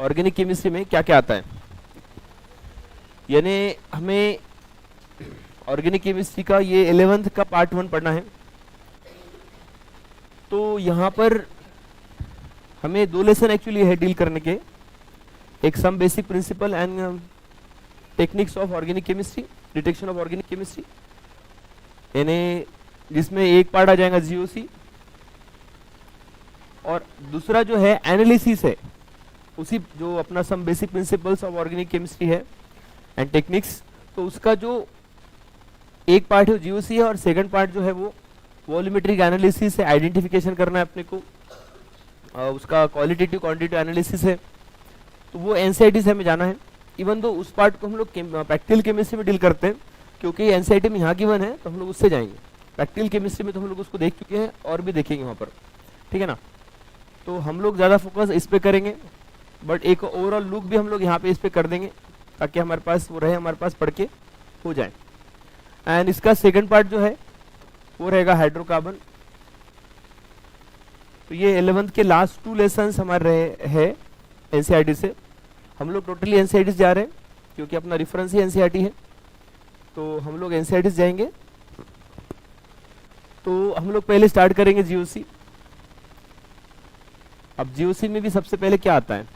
Organic chemistry में क्या क्या आता है, यानी हमें ऑर्गेनिक केमिस्ट्री का ये 11th का पार्ट 1 पढ़ना है। तो यहाँ पर हमें 2 लेसन एक्चुअली है डील करने के, एक some basic principle and techniques of organic chemistry, detection of organic chemistry, यानी जिसमें एक पार्ट आ जाएगा जीओसी, और दूसरा जो है एनालिसिस है, उसी जो अपना some basic principles of organic chemistry है एंड टेक्निक्स, तो उसका जो एक पार्ट है जीओसी है, और सेकंड पार्ट जो है वो वॉल्यूमेट्रिक एनालिसिस है, आइडेंटिफिकेशन करना है अपने को, उसका क्वालिटेटिव क्वांटिटेटिव एनालिसिस है, तो वो एनसीईआरटी से हमें जाना है। इवन दो उस पार्ट को हम लोग प्रैक्टिकल केमिस्ट्री में डील करते हैं, क्योंकि एनसीईआरटी में यहाँ गिवन है तो हम लोग उससे जाएंगे। प्रैक्टिकल केमिस्ट्री में तो हम लोग उसको देख चुके हैं और भी देखेंगे वहाँ पर, ठीक है ना। तो हम लोग ज़्यादा फोकस इस पे करेंगे, बट एक ओवरऑल लुक भी हम लोग यहाँ पे इस पे कर देंगे ताकि हमारे पास वो रहे, हमारे पास पढ़ के हो जाए। एंड इसका सेकंड पार्ट जो है वो रहेगा हाइड्रोकार्बन। तो ये 11th के लास्ट 2 लेसन्स हमारे रहे हैं एनसीईआरटी से। हम लोग टोटली एनसीईआरटी से जा रहे हैं क्योंकि अपना रेफरेंस ही एनसीईआरटी है, तो हम लोग एनसीईआरटी से जाएंगे। तो हम लोग पहले स्टार्ट करेंगे जीओसी। अब जीओसी में भी सबसे पहले क्या आता है,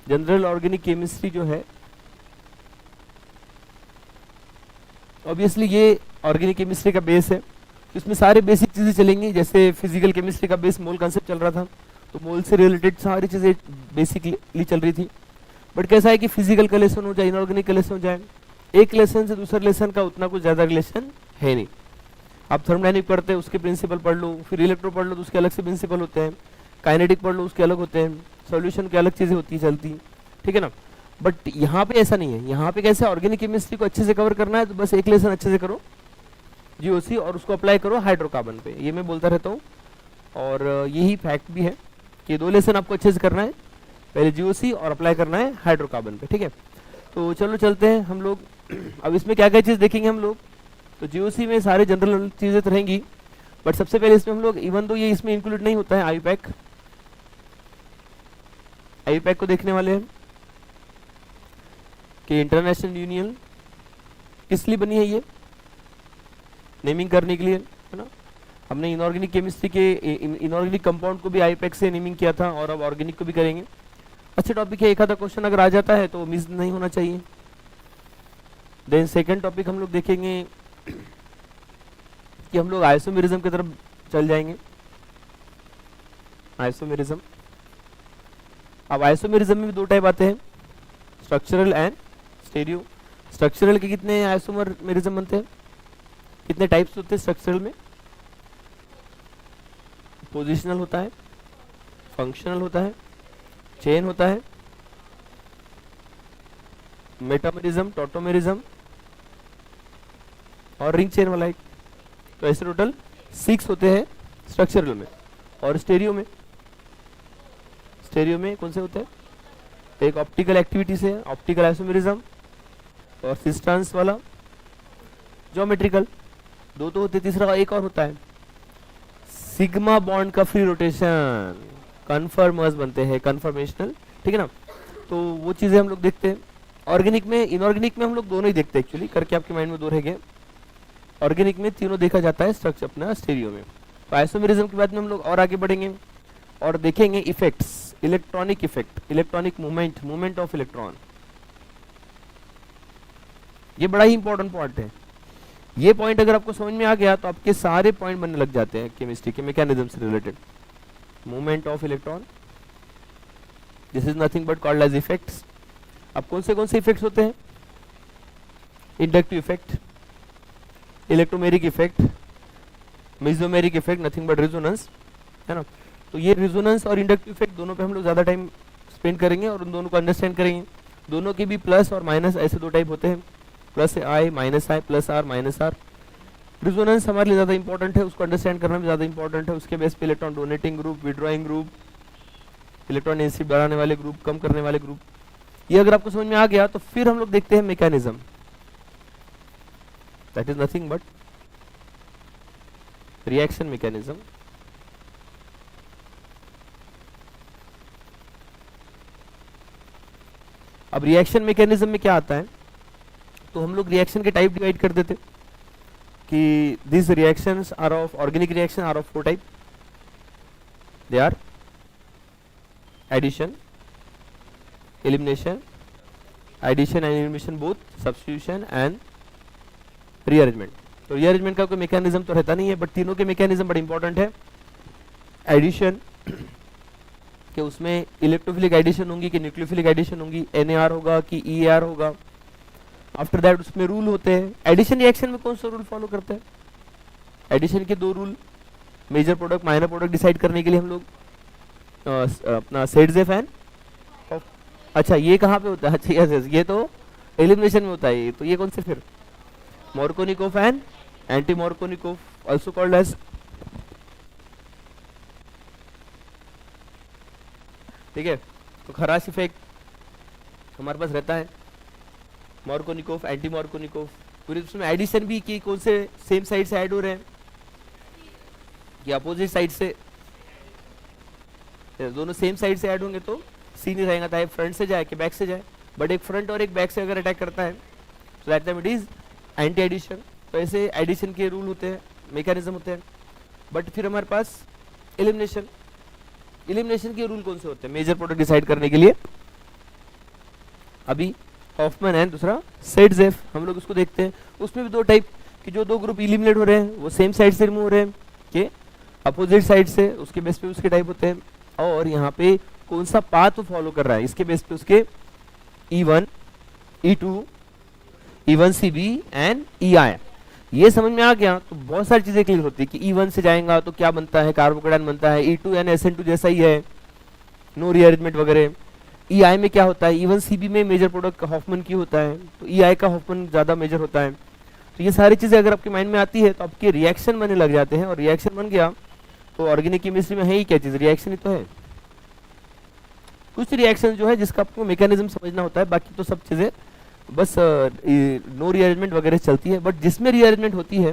जनरल ऑर्गेनिक केमिस्ट्री जो है, ऑब्वियसली ये ऑर्गेनिक केमिस्ट्री का बेस है, तो इसमें सारे बेसिक चीजें चलेंगी। जैसे फिजिकल केमिस्ट्री का बेस मोल कॉन्सेप्ट चल रहा था, तो मोल से रिलेटेड सारी चीजें बेसिकली चल रही थी। बट कैसा है कि फिजिकल का लेसन हो जाए, इनऑर्गेनिक का लेसन हो जाए, एक लेसन से दूसरे लेसन का उतना कुछ ज्यादा रिलेशन है नहीं। आप थर्मोडायनेमिक पढ़ते हैं उसके प्रिंसिपल पढ़ लो, फिर इलेक्ट्रो पढ़ लो तो उसके अलग से प्रिंसिपल होते हैं, काइनेटिक पढ़ लो उसके अलग होते हैं, सॉल्यूशन की अलग चीजें होती चलती, ठीक है ना। बट यहाँ पे ऐसा नहीं है। यहाँ पे कैसे ऑर्गेनिक केमिस्ट्री को अच्छे से कवर करना है, तो बस एक लेसन अच्छे से करो जीओसी और उसको अप्लाई करो हाइड्रोकार्बन पे, ये मैं बोलता रहता हूँ। और यही फैक्ट भी है कि 2 लेसन आपको अच्छे से करना है, पहले जीओसी और अप्लाई करना है हाइड्रोकार्बन पे, ठीक है। तो चलो चलते हैं हम लोग। अब इसमें क्या क्या चीज़ देखेंगे हम लोग, तो जीओसी में सारे जनरल चीज़ें तो रहेंगी, बट सबसे पहले इसमें हम लोग, इवन दो ये इसमें इंक्लूड नहीं होता है, आईपैक को देखने वाले हैं कि इंटरनेशनल यूनियन किस लिए बनी है, ये नेमिंग करने के लिए, है ना। हमने इनऑर्गेनिक केमिस्ट्री के इनऑर्गेनिक कंपाउंड को भी आईपैक से नेमिंग किया था, और अब ऑर्गेनिक को भी करेंगे। अच्छा टॉपिक है, एक आधा क्वेश्चन अगर आ जाता है तो मिस नहीं होना चाहिए। देन सेकंड टॉपिक हम लोग देखेंगे कि हम लोग आइसोमेरिज्म की तरफ चल जाएंगे। आइसोमेरिज्म, अब आइसोमेरिज्म में भी 2 टाइप आते हैं, स्ट्रक्चरल एंड स्टेरियो। स्ट्रक्चरल के कितने आइसोमेरिज्म बनते हैं, कितने टाइप्स होते हैं स्ट्रक्चरल में, पोजिशनल होता है, फंक्शनल होता है, चेन होता है, मेटामेरिज्म, टॉटोमेरिज्म और रिंग चेन वाला एक। तो ऐसे टोटल 6 होते हैं स्ट्रक्चरल में। और स्टेरियो में कौन से होते हैं, एक ऑप्टिकल एक्टिविटी से ऑप्टिकल आइसोमेरिज्म, और सिस्टेंस वाला ज्योमेट्रिकल, 2 तो होते, तीसरा एक और होता है सिग्मा बॉन्ड का फ्री रोटेशन, कन्फर्मर्स बनते हैं, कन्फर्मेशनल, ठीक है ना। तो वो चीजें हम लोग देखते हैं। ऑर्गेनिक में, इनऑर्गेनिक में हम लोग दोनों ही देखते हैं एक्चुअली, करके आपके माइंड में 2 रह गए। ऑर्गेनिक में तीनों देखा जाता है स्ट्रक्चर अपना स्टीरियो में। तो आइसोमेरिज्म के बाद में हम लोग और आगे बढ़ेंगे और देखेंगे effects, electronic effect, electronic movement of electron. ये बड़ा ही इंपॉर्टेंट पॉइंट है। ये पॉइंट अगर आपको समझ में आ गया तो आपके सारे पॉइंट बनने लग जाते हैं केमिस्ट्री के मैकेनिज्म से related. Movement of electron, this is nothing but called as effects. अब कौन से इफेक्ट्स होते हैं, inductive effect, electromeric effect, mesomeric effect, nothing but resonance, है ना। तो ये रेजोनेंस और इंडक्टिव इफेक्ट दोनों पे हम लोग ज्यादा टाइम स्पेंड करेंगे और उन दोनों को अंडरस्टैंड करेंगे। दोनों के भी प्लस और माइनस ऐसे 2 टाइप होते हैं, plus I minus I, plus R minus R. Resonance हमारे लिए ज्यादा इंपॉर्टेंट है, उसको अंडरस्टैंड करना भी ज्यादा इंपॉर्टेंट है। उसके बेस पे electron donating group, withdrawing group, electron density बढ़ाने वाले ग्रुप, कम करने वाले ग्रुप, ये अगर आपको समझ में आ गया तो फिर हम लोग देखते हैं mechanism, that is nothing but reaction mechanism. अब रिएक्शन मैकेनिज्म में क्या आता है, तो हम लोग रिएक्शन के टाइप डिवाइड कर देते कि this reactions are of organic reaction are of 4 type, they are addition, elimination, addition and elimination both, substitution and rearrangement. तो रीअरेंजमेंट का कोई मैकेनिज्म तो रहता नहीं है, बट तीनों के मैकेनिज्म बड़े इंपॉर्टेंट है। एडिशन कि उसमें इलेक्ट्रोफिलिक एडिशन होंगी कि न्यूक्लियोफिलिक एडिशन होंगी, NAR होगा कि EAR होगा। आफ्टर दैट उसमें रूल होते हैं। एडिशन रिएक्शन में कौन सा रूल फॉलो करते हैं? एडिशन के 2 rule, major product minor product decide करने के लिए हम लोग अपना सेडजेफ एंड, अच्छा ये कहाँ पे होता है? अच्छा यस, ये तो एलिमिनेशन में होता है। तो ये कौन से फिर? Markovnikov and anti Markovnikov, also called as, ठीक है। तो खराश इफेक्ट हमारे पास रहता है, मॉर्कोनिकोफ, एंटी मॉर्कोनिकोफ। फिर उसमें एडिशन भी कि कौन से सेम साइड से ऐड हो रहे हैं कि अपोजिट साइड से, दोनों सेम साइड से ऐड होंगे तो सी नहीं रहेगा, चाहे फ्रंट से जाए कि बैक से जाए। बट एक फ्रंट और एक बैक से अगर अटैक करता है तो that time it is anti addition. तो ऐसे एडिशन के रूल होते हैं, मैकेनिज्म होते हैं। बट फिर हमारे पास एलिमिनेशन, एलिमिनेशन के रूल कौन से होते हैं मेजर प्रोडक्ट डिसाइड करने के लिए? अभी हॉफमैन एंड दूसरा सेडजेफ, हम लोग उसको देखते हैं। उसमें भी 2 टाइप कि जो 2 ग्रुप इलिमिनेट हो रहे हैं वो सेम साइड से रिमूव हो रहे हैं कि अपोजिट साइड से, उसके बेस पे उसके टाइप होते हैं। और यहाँ पे कौन सा पाथ फॉलो कर रहा है इसके बेस पे उसके E1, E2, E1CB and EI। ये समझ में आ गया तो बहुत सारी चीजें क्लियर होती है कि E1 से जाएगा तो क्या बनता है, कार्बोकेटायन बनता है। E2 यानी SN2 जैसा ही है, नो रीअरेंजमेंट वगैरह। EI में क्या होता है? E1CB में मेजर प्रोडक्ट हॉफमैन की होता है, तो EI का हॉफमैन ज्यादा मेजर होता है। तो ये सारी चीजें अगर आपके माइंड में आती है तो आपके रिएक्शन बनने लग जाते हैं, और रिएक्शन बन गया तो ऑर्गेनिक केमिस्ट्री में है ही क्या चीज? रिएक्शन ही तो है। कुछ रिएक्शन जो है जिसका आपको मैकेनिज्म समझना होता है, बाकी तो सब चीजें बस नो रीअरेंजमेंट वगैरह चलती है। बट जिसमें रीअरेंजमेंट होती है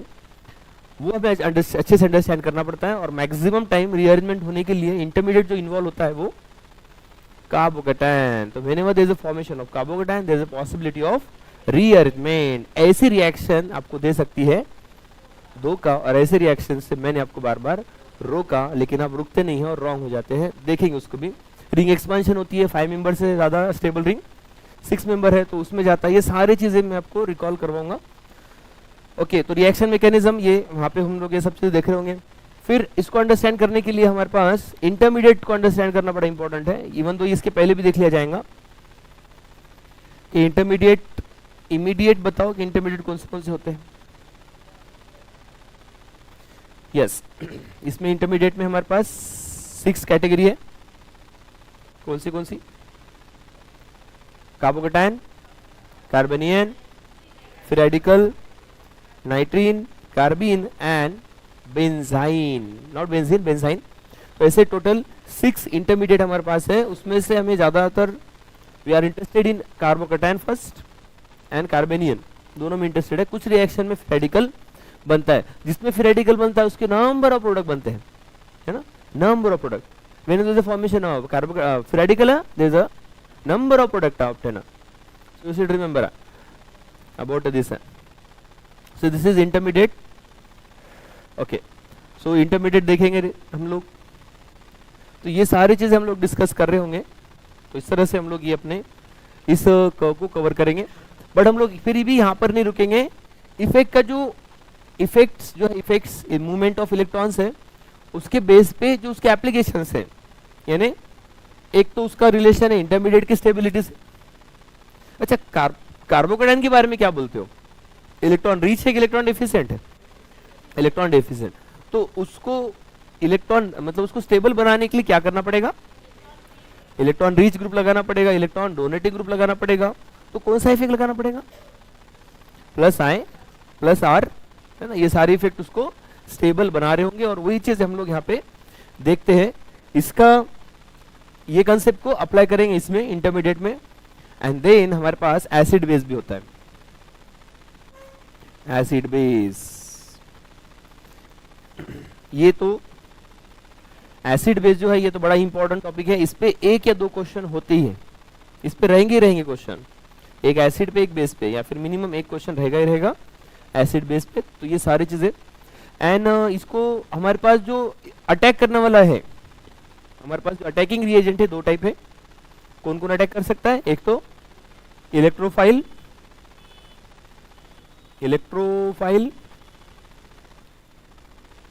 वो हमें अच्छे से अंडरस्टैंड करना पड़ता है। और मैक्सिमम टाइम रीअरेंजमेंट होने के लिए इंटरमीडिएट जो इन्वॉल्व होता है वो कार्बोकेटायन। तो whenever there is a formation of carbocation there is a possibility of rearrangement. ऐसी रिएक्शन आपको दे सकती है 2 का, और ऐसे रिएक्शन से मैंने आपको बार बार रोका, लेकिन आप रुकते नहीं हैं और रॉन्ग हो जाते हैं। देखेंगे उसको भी। रिंग एक्सपेंशन होती है, 5 मेंबर से ज्यादा स्टेबल रिंग 6 मेंबर है तो उसमें जाता है। ये सारी चीजें मैं आपको रिकॉल करवाऊंगा। ओके, तो रिएक्शन मैकेनिज्म ये वहां पे हम लोग ये सब चीजें देख रहे होंगे। फिर इसको अंडरस्टैंड करने के लिए हमारे पास इंटरमीडिएट को अंडरस्टैंड करना बड़ा इंपॉर्टेंट है। इवन तो इसके पहले भी देख लिया जाएगा कि इंटरमीडिएट, इमीडिएट बताओ कि इंटरमीडिएट कौन से होते हैं? यस इसमें इंटरमीडिएट में हमारे पास 6 कैटेगरी है। कौन सी? कार्बोकेटायन, कार्बेनियन, फिर radical, नाइट्रीन, carbene and benzene, not benzene, benzene. तो ऐसे टोटल 6 इंटरमीडिएट हमारे पास है। उसमें से हमें ज्यादातर we are interested in carbocation first and carbanion, दोनों में इंटरेस्टेड है। कुछ रिएक्शन में रेडिकल बनता है, जिसमें फिर रेडिकल बनता है उसके नंबर ऑफ प्रोडक्ट बनते हैं, है ना, number of product. when there is a formation of radical there is a number of product obtained, so you should remember about this. So this is intermediate. Okay, so intermediate देखेंगे हम लोग। तो ये सारी चीजें हम लोग डिस्कस कर रहे होंगे। तो इस तरह से हम लोग ये अपने इस कर्व को कवर करेंगे। बट हम लोग फिर भी यहाँ पर नहीं रुकेंगे। इफेक्ट का जो इफेक्ट्स जो है, effects in movement of electrons है, उसके बेस पे जो उसके एप्लीकेशंस है, यानी एक तो उसका रिलेशन है इंटरमीडिएट की स्टेबिलिटी से। अच्छा, कार्बोकेटायन के बारे में क्या बोलते हो? इलेक्ट्रॉन रिच है कि इलेक्ट्रॉन डेफिशिएंट है? Electron deficient. तो उसको इलेक्ट्रॉन मतलब उसको स्टेबल बनाने के लिए क्या करना पड़ेगा? इलेक्ट्रॉन रिच ग्रुप लगाना पड़ेगा, इलेक्ट्रॉन डोनेटिंग ग्रुप लगाना पड़ेगा। तो कौन सा इफेक्ट लगाना पड़ेगा? प्लस आई प्लस आर, है ना। ये सारे इफेक्ट उसको स्टेबल बना रहे होंगे, और वही चीज हम लोग यहाँ पे देखते हैं। इसका ये कंसेप्ट को अप्लाई करेंगे इसमें इंटरमीडिएट में। एंड देन हमारे पास एसिड बेस भी होता है, एसिड बेस। ये तो एसिड बेस जो है ये तो बड़ा इंपॉर्टेंट टॉपिक है। इस पे 1 या 2 क्वेश्चन होते ही है, इस पे रहेंगे ही रहेंगे क्वेश्चन, एक एसिड पे एक बेस पे, या फिर मिनिमम एक क्वेश्चन रहेगा ही रहेगा एसिड बेस पे। तो ये सारी चीजें एंड इसको हमारे पास जो अटैक करने वाला है, हमारे पास जो अटैकिंग रिएजेंट है दो टाइप है। कौन कौन अटैक कर सकता है? एक तो इलेक्ट्रोफाइल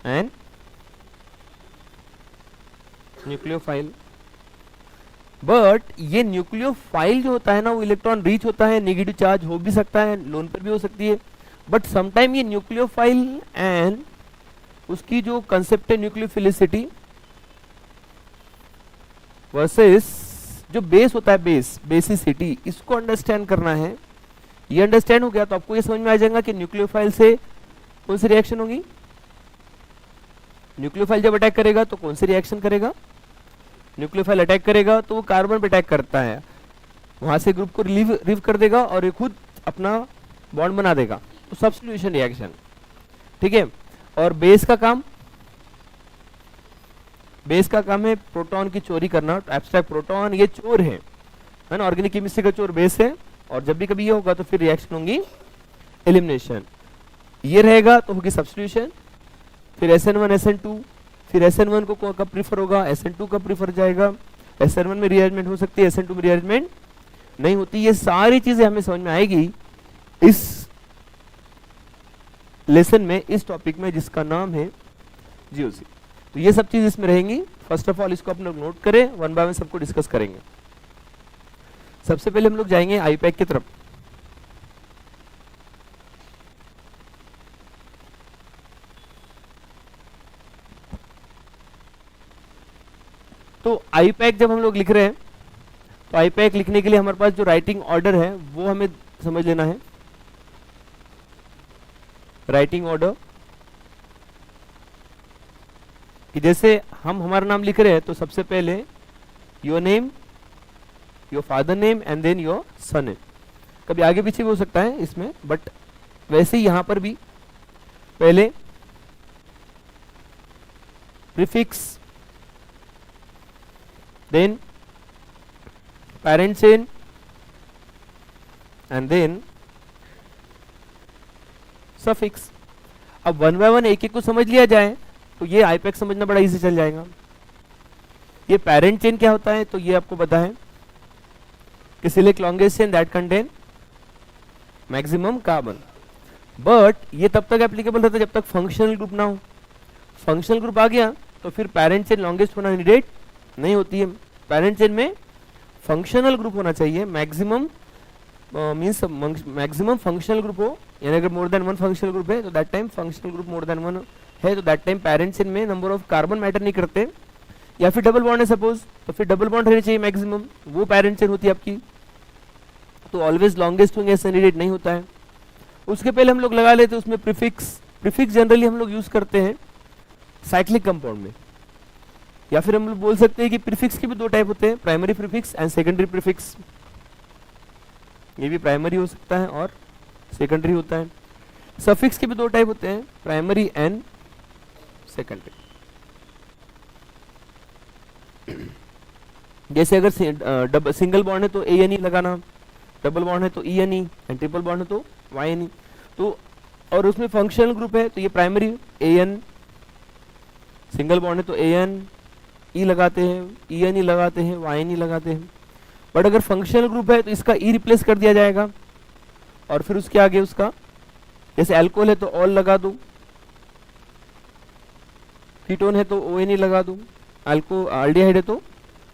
एंड न्यूक्लियोफाइल। बट ये न्यूक्लियोफाइल जो होता है ना, वो इलेक्ट्रॉन रिच होता है, नेगेटिव चार्ज हो भी सकता है, लोन पर भी हो सकती है। बट समटाइम ये न्यूक्लियोफाइल एंड उसकी जो कंसेप्ट है न्यूक्लियोफिलिसिटी वर्सेस जो बेस होता है, बेसिसिटी, इसको अंडरस्टैंड करना है। ये अंडरस्टैंड हो गया तो आपको ये समझ में आ जाएगा कि न्यूक्लियोफाइल से कौन सी रिएक्शन होगी। न्यूक्लियोफाइल जब अटैक करेगा तो कौन सी रिएक्शन करेगा? न्यूक्लियोफाइल अटैक करेगा तो वो कार्बन पे अटैक करता है, वहां से ग्रुप को रिलीव कर देगा और ये खुद अपना बॉन्ड बना देगा, तो सब्स्टिट्यूशन रिएक्शन, ठीक है। और बेस का काम है प्रोटॉन की चोरी करना। तो एब्स्ट्रैक्ट प्रोटॉन ये चोर है ना, ऑर्गेनिक केमिस्ट्री का चोर बेस है। और जब भी कभी ये होगा तो फिर रिएक्शन होंगी एलिमिनेशन, ये रहेगा तो होगी सब्स्टिट्यूशन। फिर SN1 SN2, फिर SN1 को कब प्रीफर होगा? SN2 कब प्रीफर जाएगा? SN1 में रीअरेंजमेंट हो सकती है, SN2 में रीअरेंजमेंट नहीं होती। ये सारी चीजें हमें समझ में आएगी इस लेसन में, इस टॉपिक में, जिसका नाम है GOC। तो ये सब चीज इसमें रहेंगी। फर्स्ट ऑफ ऑल इसको अपने नोट करें, वन बाय वन सबको डिस्कस करेंगे। सबसे पहले हम लोग जाएंगे आईपैक की तरफ। तो आईपैक जब हम लोग लिख रहे हैं तो आईपैक लिखने के लिए हमारे पास जो राइटिंग ऑर्डर है वो हमें समझ लेना है। राइटिंग ऑर्डर कि जैसे हम हमारा नाम लिख रहे हैं तो सबसे पहले your name, your father name and then your son name. कभी आगे पीछे भी हो सकता है इसमें, बट वैसे ही यहां पर भी पहले prefix, then parents name and then suffix. अब वन बाय वन एक एक को समझ लिया जाए तो ये आईपैक समझना बड़ा इजी चल जाएगा। ये पेरेंट चेन क्या होता है तो ये आपको पता है कि select longest chain that contain maximum carbon. But ये तब तक एप्लीकेबल रहता है जब तक फंक्शनल ग्रुप ना हो। फंक्शनल ग्रुप आ गया तो फिर पेरेंट चेन लॉन्गेस्ट होना नीडेड नहीं होती है। पेरेंट चेन में फंक्शनल ग्रुप होना चाहिए, maximum means maximum functional group हो, यानी अगर more than one functional group है तो that time functional group more than one है तो दैट टाइम पेरेंट चेन में नंबर ऑफ कार्बन मैटर नहीं करते। या फिर डबल बॉन्ड है सपोज, तो फिर डबल बॉन्ड रहनी चाहिए मैक्सिमम, वो पेरेंट चेन होती है आपकी। तो ऑलवेज लॉन्गेस्ट होंगे ऐसा नीडेड नहीं होता है। उसके पहले हम लोग लगा लेते हैं उसमें प्रीफिक्स। प्रीफिक्स जनरली हम लोग यूज करते हैं साइक्लिक कंपाउंड में, या फिर हम लोग बोल सकते हैं कि प्रीफिक्स के भी दो टाइप होते हैं, primary prefix and secondary prefix. ये भी प्राइमरी हो सकता है और सेकेंडरी होता है। सफिक्स के भी दो टाइप होते हैं, प्राइमरी एंड सेकेंडरी। जैसे अगर सिंगल बॉन्ड है तो ANE लगाना, डबल बॉन्ड है तो ENE एंड ट्रिपल बॉन्ड है तो YNE। तो और उसमें फंक्शनल ग्रुप है तो ये प्राइमरी AN, सिंगल बॉन्ड है तो AN E लगाते हैं, ENE लगाते हैं, YNE लगाते हैं। बट अगर फंक्शनल ग्रुप है तो इसका E रिप्लेस कर दिया जाएगा और फिर उसके आगे उसका, जैसे अल्कोहल है तो ऑल लगा दो, कीटोन है तो ONE लगा दो, अल्डिहाइड है तो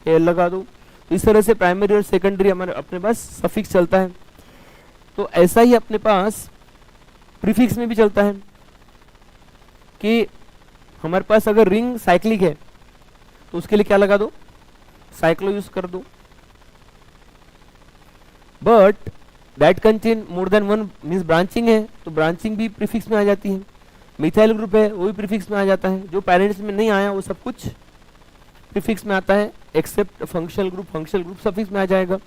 AL लगा दो। तो इस तरह से प्राइमरी और सेकेंडरी हमारे अपने पास सफिक्स चलता है। तो ऐसा ही अपने पास प्रीफिक्स में भी चलता है कि हमारे पास अगर रिंग साइक्लिक है तो उसके लिए क्या लगा दो? साइक्लो यूज कर दो। But that contain more than one means branching है तो ब्रांचिंग भी प्रीफिक्स में आ जाती है। मिथाइल ग्रुप है वो भी प्रीफिक्स में आ जाता है। जो पेरेंट्स में नहीं आया वो सब कुछ प्रीफिक्स में आता है एक्सेप्ट फंक्शनल ग्रुप सफिक्स में आ जाएगा।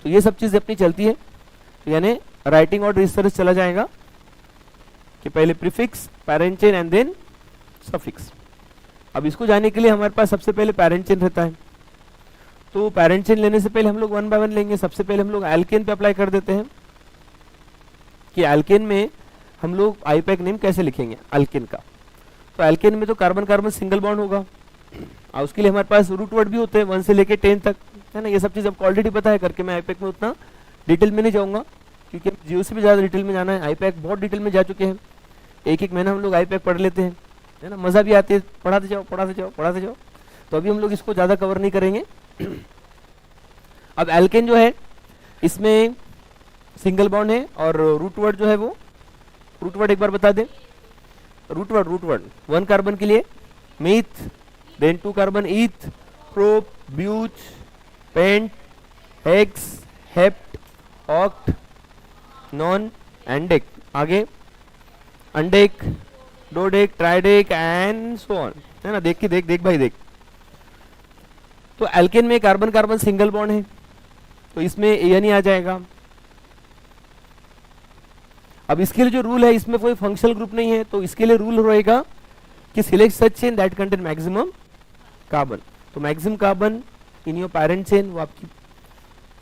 तो ये सब चीजें अपनी चलती है। तो यानी राइटिंग ऑर्डर इस तरह से चला जाएगा कि पहले prefix, parent chain and then suffix. अब इसको जाने के लिए हमारे पास सबसे पहले पेरेंट चेन रहता है। तो पैरेंट चेन लेने से पहले हम लोग वन बाय वन लेंगे। सबसे पहले हम लोग एल्केन पे अप्लाई कर देते हैं कि एल्केन में हम लोग आईपैक नेम कैसे लिखेंगे एल्केन का। तो एल्केन में तो कार्बन कार्बन सिंगल बॉन्ड होगा और उसके लिए हमारे पास रूट वर्ड भी होते हैं 1 से लेके 10 तक, है ना। ये सब चीज़ आपको ऑलरेडी पता है करके मैं आईपैक में उतना डिटेल में नहीं जाऊँगा क्योंकि जियो से भी ज़्यादा डिटेल में जाना है। आईपैक बहुत डिटेल में जा चुके हैं, एक एक महीना हम लोग आईपैक पढ़ लेते हैं, है ना। मज़ा भी आती है, पढ़ाते जाओ पढ़ाते जाओ पढ़ाते जाओ। तो अभी हम लोग इसको ज़्यादा कवर नहीं करेंगे। अब एल्केन जो है इसमें सिंगल बॉन्ड है और रूट वर्ड जो है वो रूट वर्ड एक बार बता दें। रूट वर्ड 1 कार्बन के लिए meth, then 2 carbon eth, prop, but, pent, hex, hept, oct, non, undec, आगे अंडेक, डोडेक, ट्राइडेक एंड सो ऑन, है ना। देख के देख भाई देख। तो एल्केन में कार्बन कार्बन सिंगल बॉन्ड है तो इसमें एन ही आ जाएगा। अब इसके लिए जो रूल है, इसमें कोई फंक्शनल ग्रुप नहीं है तो इसके लिए रूल रहेगा कि select such chain that contain maximum carbon. तो maximum carbon in your parent chain, वो आपकी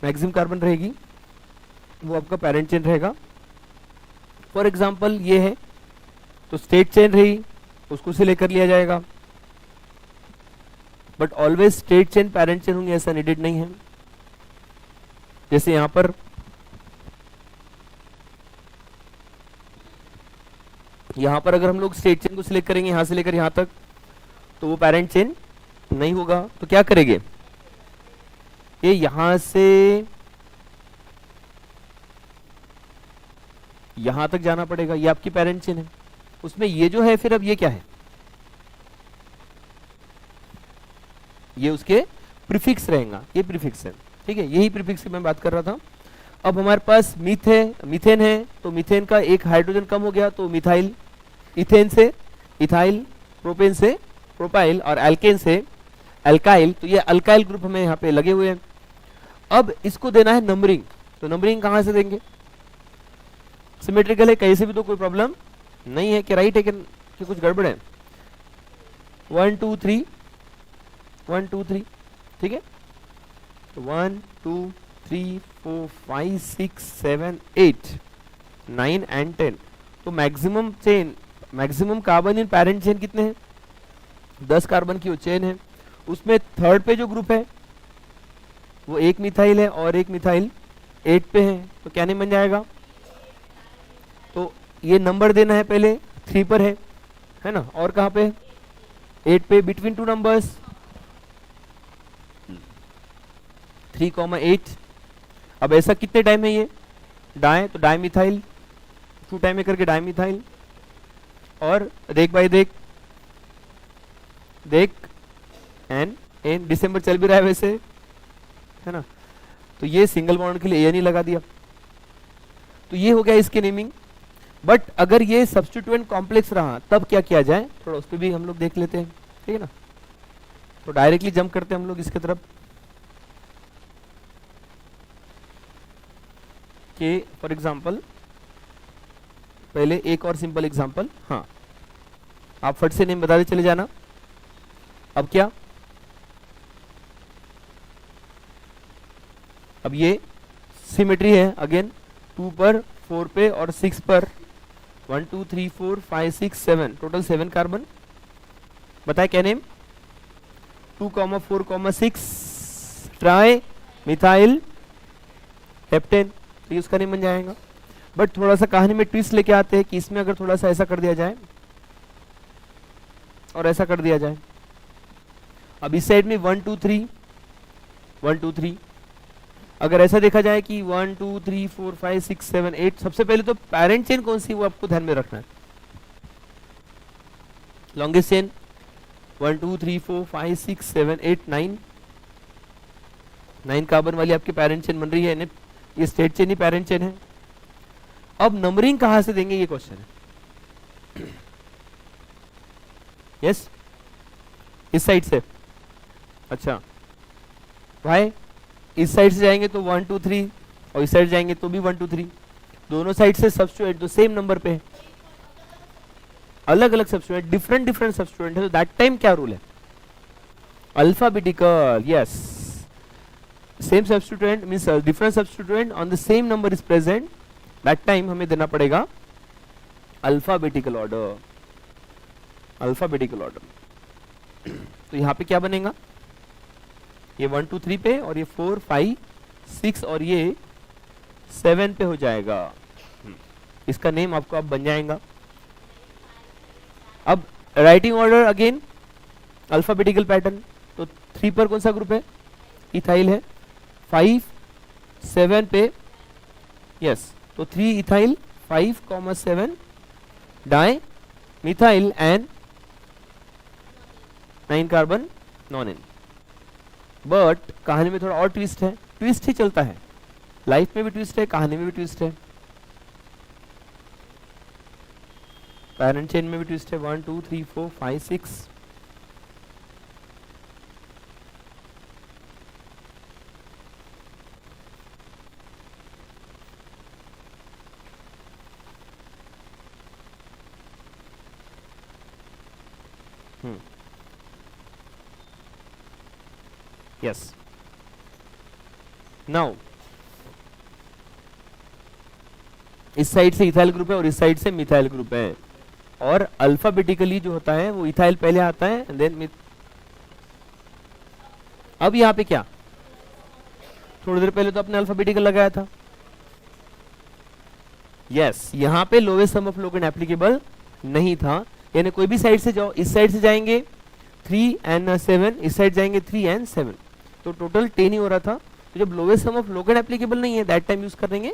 मैक्सिमम कार्बन रहेगी, वो आपका पेरेंट चेन रहेगा। फॉर एग्जांपल ये है तो स्टेट चेन रही, उसको से लेकर लिया जाएगा। But always state chain parent chain होंगे ऐसा नीडेड नहीं है। जैसे यहां पर अगर हम लोग स्टेट चेन को सिलेक्ट करेंगे यहां से लेकर यहां तक तो वो पेरेंट चेन नहीं होगा। तो क्या करेंगे, ये यहां से यहां तक जाना पड़ेगा, ये आपकी पेरेंट चेन है। उसमें ये जो है फिर अब ये क्या है, ये उसके प्रीफिक्स रहेगा, ये प्रीफिक्स है, ठीक है। यही प्रीफिक्स की मैं बात कर रहा था। अब हमारे पास मीथेन है तो मीथेन का एक हाइड्रोजन कम हो गया तो मिथाइल, इथेन से इथाइल, प्रोपेन से प्रोपाइल और एल्केन से एल्काइल। तो ये अल्काइल ग्रुप हमें यहाँ पे लगे हुए हैं। अब इसको देना है नंबरिंग, तो नंबरिंग कहाँ से देंगे, सिमेट्रिकल है कहीं से भी तो कोई प्रॉब्लम नहीं है कि राइट है कि कुछ गड़बड़ है। 1 2 3 1 2 3, ठीक है। 1 2 3 4 5 6 7 8 9 एंड 10। तो मैक्सिमम चेन, मैक्सिमम कार्बन इन पेरेंट चेन कितने हैं, 10 कार्बन की वो चेन है। उसमें थर्ड पे जो ग्रुप है वो एक मिथाइल है और एक मिथाइल 8 पे है, तो क्या नहीं बन जाएगा। तो ये नंबर देना है, पहले 3 पर है ना, और कहाँ पे 8 पे, बिटवीन 2 नंबर्स 3,8। अब ऐसा कितने टाइम है ये डाई, तो डाई मिथाइल 2 टाइम में करके डाई मिथाइल। और देख भाई देख एन दिसंबर चल भी रहा है वैसे, है ना। तो ये सिंगल बॉन्ड के लिए एन ही लगा दिया। तो ये हो गया इसकी नेमिंग। बट अगर ये सब्स्टिट्यूएंट कॉम्प्लेक्स रहा तब क्या किया जाए, थोड़ा उस पर भी हम लोग देख लेते हैं, ठीक है ना। तो डायरेक्टली जंप करते हैं हम लोग इसके तरफ कि फॉर एग्जाम्पल पहले एक और सिंपल एग्जाम्पल, हाँ आप फट से नेम बताते चले जाना। अब क्या, अब ये सिमेट्री है अगेन 2 पर 4 पे और 6 पर 1 2 3 4 5 6 7 टोटल 7 कार्बन। बताए क्या नेम, 2, 4, 6 ट्राई मिथाइल हेप्टेन, तो ये उसका नेम बन जाएगा। बट थोड़ा सा कहानी में ट्विस्ट लेके आते हैं कि इसमें अगर थोड़ा सा ऐसा कर दिया जाए और ऐसा कर दिया जाए। अब इस साइड में 1 2 3 1 2 3, अगर ऐसा देखा जाए कि 1 2 3 4 5 6 7 8, सबसे पहले तो पेरेंट चेन कौन सी वो आपको ध्यान में रखना है। लॉन्गेस्ट चेन 1 2 3 4 5 6 7 8 9 कार्बन वाली आपकी पेरेंट चेन बन रही है, ये स्टेट चेन ही पेरेंट चेन है। अब नंबरिंग कहां से देंगे ये क्वेश्चन है। यस इस साइड से, अच्छा भाई इस साइड से जाएंगे तो 1 2 3 और इस साइड जाएंगे तो भी 1 2 3, दोनों साइड से सब्स्टिट्यूएंट तो सेम नंबर पे है, अलग अलग सब्स्टिट्यूएंट डिफरेंट सब्स्टिट्यूएंट है। तो दैट टाइम क्या रूल है, alphabetical. Yes same substituent means different substituent on the same number is present, that time हमें देना पड़ेगा अल्फाबेटिकल ऑर्डर, अल्फाबेटिकल ऑर्डर। तो यहाँ पे क्या बनेगा, ये 1 2 3 पे, और ये 4 5 6 और ये 7 पे हो जाएगा। इसका नेम आपको अब बन जाएगा। अब writing order again alphabetical pattern, तो 3 पर कौन सा ग्रुप है, इथाइल है, 5 7 पे, यस, तो 3 ethyl 5,7 dimethyl and 9 carbon nonene. But कहानी में थोड़ा और ट्विस्ट है, ट्विस्ट ही चलता है, लाइफ में भी ट्विस्ट है, कहानी में भी ट्विस्ट है, पैरेंट चेन में भी ट्विस्ट है। 1 2 3 4 5 6 यस। नाउ इस साइड से इथाइल ग्रुप है और इस साइड से मिथाइल ग्रुप है, और अल्फाबेटिकली जो होता है वो इथाइल पहले आता है एंड देन अब यहाँ पे क्या, थोड़ी देर पहले तो आपने अल्फाबेटिकल लगाया था, यस, यहाँ पे lowest sum of locant applicable नहीं था, यानी कोई भी साइड से जाओ, इस साइड से जाएंगे 3 एंड 7, इस साइड जाएंगे 3 एंड 7, तो टोटल 10 ही हो रहा था। तो जब lowest sum of locant applicable नहीं है दैट टाइम यूज कर देंगे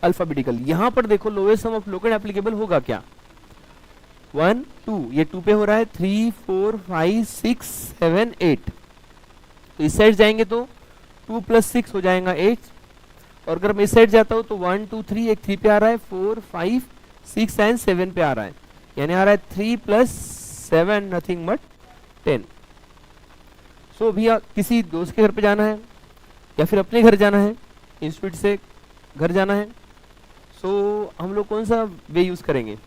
अल्फाबेटिकल। यहां पर देखो lowest sum of locant applicable होगा क्या, 1 2, ये 2 पे हो रहा है, 3 4 5 6 7 8, तो इस साइड जाएंगे तो 2 + 6 हो जाएगा 8, और अगर मैं इस साइड जाता हूं तो 1 2 3, एक 3 पे आ रहा है, 4 5 6 एंड 7 पे आ रहा है, यानी आ रहा है 3 + 7 नथिंग बट 10। सो भैया किसी दोस्त के घर पे जाना है या फिर अपने घर जाना है, इंस्टीट्यूट से घर जाना है, सो हम लोग कौन सा वे यूज करेंगे,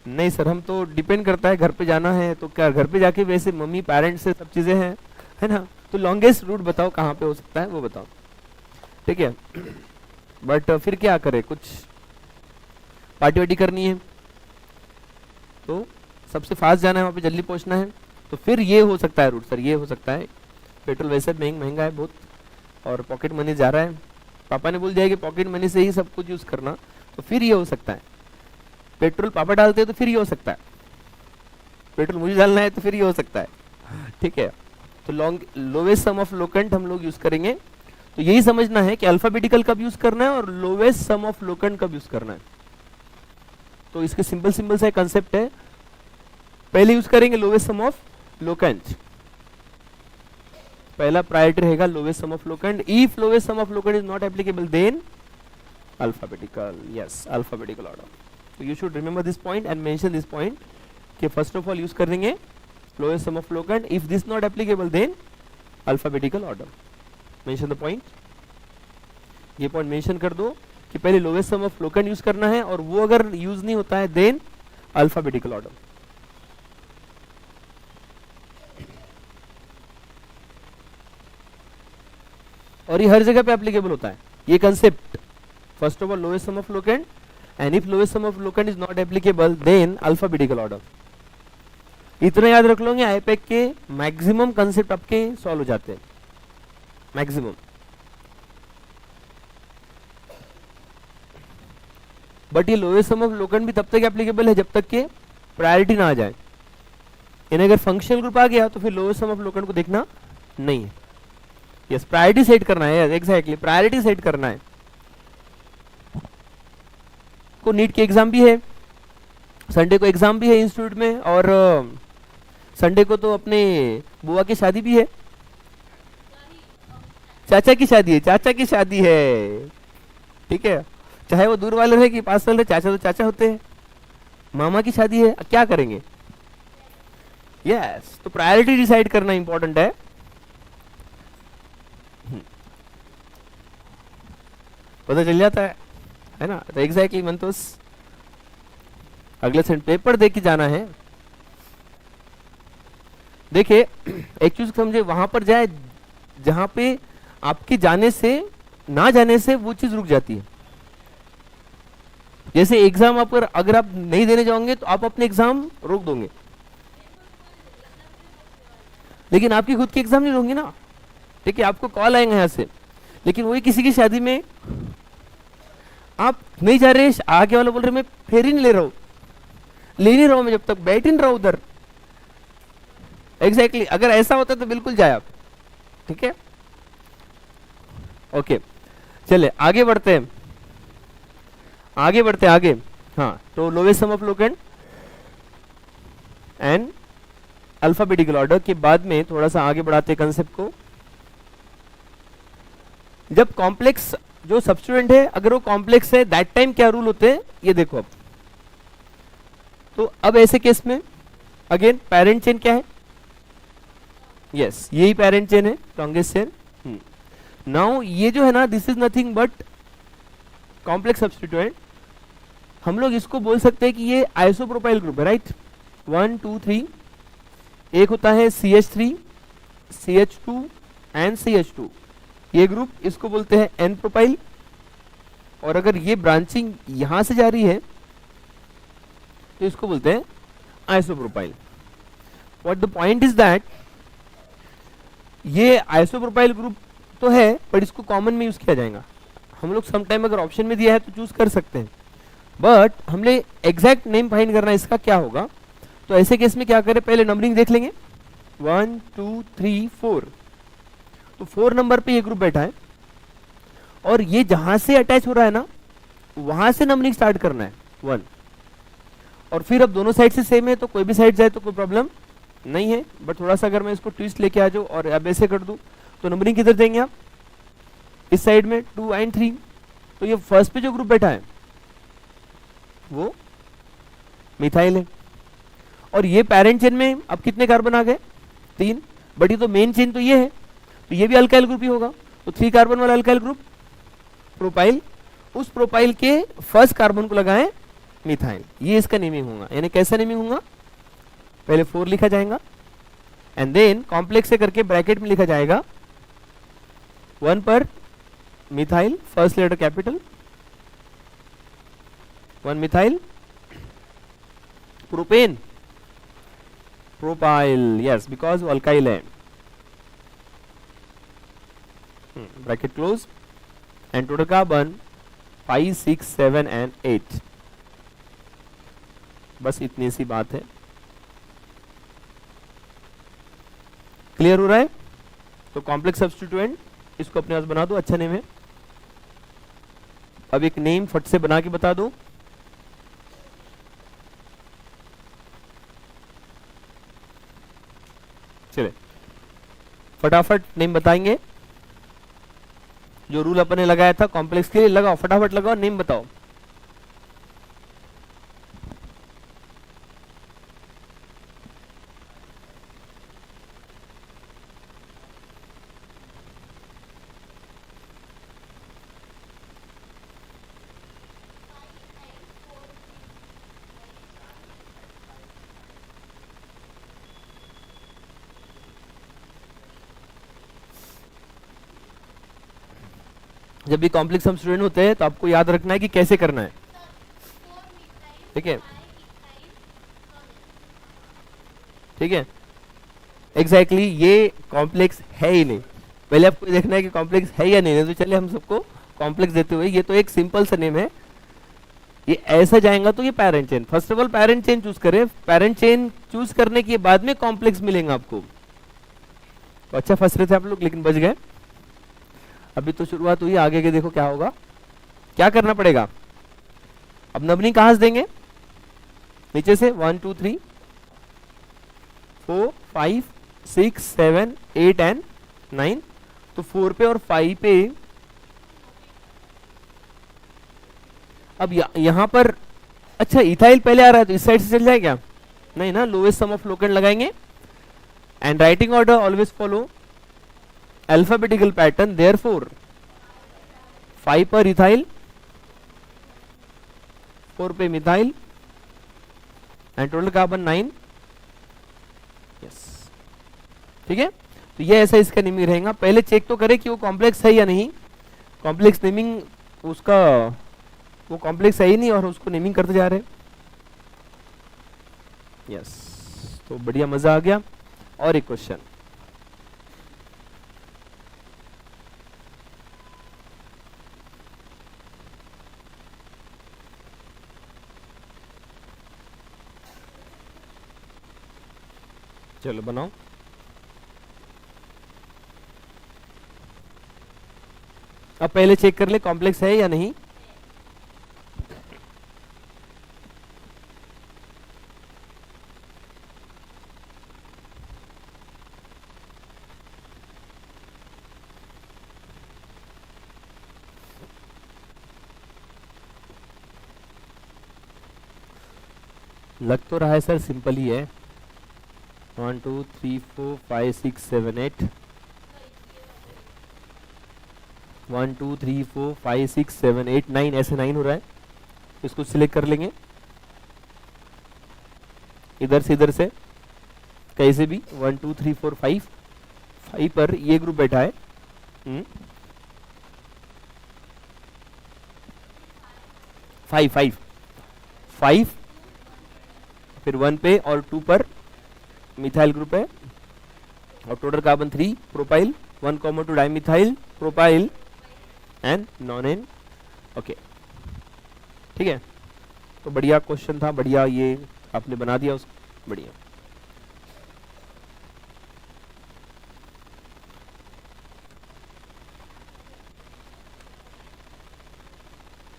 नहीं सर हम तो डिपेंड करता है, घर पे जाना है तो क्या घर पे जाके वैसे मम्मी पेरेंट्स से सब चीजें हैं, है ना, तो लॉन्गेस्ट रूट बताओ कहाँ पे हो सकता है वो बताओ, ठीक है। बट फिर क्या करे, कुछ पार्टी वार्टी करनी है तो सबसे फास्ट जाना है, वहाँ पे जल्दी पहुँचना है, तो फिर ये हो सकता है रूट सर, ये हो सकता है, पेट्रोल वैसे महंगा है बहुत और पॉकेट मनी जा रहा है, पापा ने बोल दिया कि पॉकेट मनी से ही सब कुछ यूज करना, तो फिर ये हो सकता है, पेट्रोल पापा डालते हैं तो फिर ये हो सकता है, पेट्रोल मुझे डालना है तो फिर ये हो सकता है, ठीक है। तो लोवेस्ट सम ऑफ लोकेंट हम लोग यूज करेंगे, तो यही समझना है कि अल्फाबेटिकल कब यूज करना है और लोवेस्ट सम ऑफ लोकेंट कब यूज करना है। तो इसके सिंपल सा कंसेप्ट है, पहले यूज करेंगे लोवेस्ट सम ऑफ लोकेंट, पहला प्रायोरिटी रहेगा lowest sum of locant, if lowest sum of locant is not applicable then alphabetical, yes alphabetical order. तो you should remember this point and mention this point कि first of all use कर देंगे lowest sum of locant, if this not applicable then alphabetical order, mention the point, ये point mention कर दो कि पहले lowest sum of locant use करना है, और वो अगर यूज नहीं होता है देन अल्फाबेटिकल ऑर्डर। और ये हर जगह पे एप्लीकेबल होता है ये concept, first of all lowest sum of locant, and if lowest sum of locant is not applicable then alphabetical order. इतना याद रख लोगे, आईपैक के मैक्सिमम कंसेप्ट आपके सॉल्व हो जाते हैं, मैक्सिमम। बट ये लोवेस्ट सम ऑफ लोकेंट भी तब तक एप्लीकेबल है जब तक के प्रायोरिटी ना आ जाए, यानी अगर फंक्शनल ग्रुप आ गया तो फिर लोवेस्ट सम ऑफ लोकेंट को देखना नहीं है, यस प्रायोरिटी सेट करना है, एग्जैक्टली प्रायोरिटी सेट करना है। को नीट के एग्जाम भी है, संडे को एग्जाम भी है इंस्टीट्यूट में, और संडे को तो अपने बुआ की शादी भी है, चाचा की शादी है, चाचा की शादी है, ठीक है, चाहे वो दूर वाले रहे कि पास वाले, चाचा तो चाचा होते हैं, मामा की शादी है, क्या करेंगे, यस तो प्रायोरिटी डिसाइड करना इंपॉर्टेंट है। पता चल जाता है ना, तो एग्जैक्टली मन तो अगले सेंट पेपर देख के जाना है। देखिए एक चीज समझे, वहां पर जाए जहां पे आपके जाने से ना जाने से वो चीज रुक जाती है। जैसे एग्जाम आप अगर आप नहीं देने जाओगे तो आप अपने एग्जाम रोक दोगे, लेकिन आपकी खुद की एग्जाम नहीं होंगी ना। ठीक है, आपको कॉल आएंगे यहाँ से, लेकिन वही किसी की शादी में आप नहीं जा रहे, आगे वाला बोल रहे मैं फेर ही नहीं ले रहा हूं, ले नहीं रहा हूं मैं, जब तक बैठ ही नहीं रहा हूं उधर। एग्जैक्टली अगर ऐसा होता तो बिल्कुल जाए आप। ठीक है, ओके, चले आगे बढ़ते हैं, आगे बढ़ते हैं आगे। हाँ, तो lowest sum of locant and alphabetical order के बाद में थोड़ा सा आगे बढ़ाते हैं कंसेप्ट को। जब कॉम्प्लेक्स जो सब्स्टिट्यूएंट है अगर वो कॉम्प्लेक्स है, दैट टाइम क्या रूल होते हैं ये देखो अब। तो अब ऐसे केस में अगेन पेरेंट चेन क्या है, यस यही पेरेंट चेन है, लॉन्गेस्ट चेन। नाउ ये जो है ना, this is nothing but complex substituent. हम लोग इसको बोल सकते हैं कि ये आइसोप्रोपाइल ग्रुप है, राइट। 1 2 3, एक होता है CH3, CH2 एंड CH2, ये ग्रुप, इसको बोलते हैं एन प्रोपाइल। और अगर ये ब्रांचिंग यहां से जा रही है तो इसको बोलते हैं isopropyl. What the point is that ये आइसोप्रोपाइल ग्रुप तो है, पर इसको कॉमन में यूज किया जाएगा। हम लोग समटाइम अगर ऑप्शन में दिया है तो चूज कर सकते हैं, बट हमने एग्जैक्ट नेम फाइंड करना है इसका क्या होगा। तो ऐसे केस में क्या करें, पहले नंबरिंग देख लेंगे, 1 2 3 4। तो 4 नंबर पे ये ग्रुप बैठा है, और ये जहां से अटैच हो रहा है ना वहां से नंबरिंग स्टार्ट करना है 1। और फिर अब दोनों साइड से सेम है तो कोई भी साइड जाए तो कोई प्रॉब्लम नहीं है। बट थोड़ा सा अगर मैं इसको ट्विस्ट लेके आ जाऊं और अब ऐसे कर दूं तो नंबरिंग किधर देंगे आप, इस साइड में 2 एंड 3। तो ये फर्स्ट पे जो ग्रुप बैठा है वो मिथाइल है, और ये पेरेंट चेन में अब कितने कार्बन आ गए, 3। बट ये तो मेन चेन तो ये है, तो ये भी अल्काइल ग्रुप ही होगा। तो 3 कार्बन वाला अल्काइल ग्रुप प्रोपाइल, उस प्रोपाइल के फर्स्ट कार्बन को लगाएं मिथाइल, ये इसका नेमिंग होगा। यानी कैसा नेमिंग होगा, पहले 4 लिखा जाएगा एंड देन कॉम्प्लेक्स से करके ब्रैकेट में लिखा जाएगा 1 पर methyl, first letter capital, 1 methyl, propane propyl, yes because वो अल्काइल है, bracket close, and total carbon 5 6 7 and 8। बस इतनी सी बात है, क्लियर हो रहा है। तो कॉम्प्लेक्स सब्स्टिट्यूएंट इसको अपने पास बना दो, अच्छा नेम है। अब एक नेम फट से बना के बता दो, चले फटाफट नेम बताएंगे। जो रूल अपन ने लगाया था कॉम्प्लेक्स के लिए, लगाओ फटाफट लगाओ, नेम बताओ। जब भी कॉम्प्लेक्स हम स्टूडेंट होते हैं तो आपको याद रखना है कि कैसे करना है, ठीक है, ठीक है। एग्जैक्टली ये कॉम्प्लेक्स है ही नहीं, पहले आपको देखना है कि कॉम्प्लेक्स है या नहीं। तो चलिए हम सबको कॉम्प्लेक्स देते हुए, ये तो एक सिंपल सा नेम है, ये ऐसा जाएगा तो ये parent chain. First of all parent chain choose करें, पेरेंट चेन चूज करने के बाद में कॉम्प्लेक्स मिलेंगे आपको। तो अच्छा फंस रहे थे आप लोग, लेकिन बच गए। अभी तो शुरुआत हुई, आगे के देखो क्या होगा, क्या करना पड़ेगा। अब नंबरिंग कहां से देंगे, नीचे से 1 2 3 4 5 6 7 8 एंड 9। तो 4 पे और 5 पे, अब यहां पर अच्छा इथाइल पहले आ रहा है तो इस साइड से चल जाए क्या, नहीं ना, लोएस्ट सम ऑफ लोकेंड लगाएंगे। And writing order always follow alphabetical pattern, therefore 5 पर इथाइल, 4 पे methyl and total carbon 9, yes ठीक है। तो ये ऐसा इसका नेमिंग रहेगा। पहले चेक तो करें कि वो कॉम्प्लेक्स है या नहीं। कॉम्प्लेक्स नेमिंग उसका, वो कॉम्प्लेक्स है ही नहीं और उसको नेमिंग करते जा रहे हैं। यस, तो बढ़िया, मजा आ गया। और एक क्वेश्चन, चलो बनाओ। अब पहले चेक कर ले कॉम्प्लेक्स है या नहीं। लग तो रहा है सर सिंपल ही है। 1 2 3 4 5 6 7 8, 1 2 3 4 5 6 7 8 9, ऐसे 9 हो रहा है। इसको सिलेक्ट कर लेंगे इधर से कैसे भी। 1 2 3 4 5, 5 पर ये ग्रुप बैठा है। 5 5 5, फिर 1 पे और 2 पर मिथाइल ग्रुप है, और total carbon 3 propyl, 1,2 dimethyl propyl and nonene. Okay, ठीक है। तो बढ़िया क्वेश्चन था, बढ़िया ये आपने बना दिया उस, बढ़िया।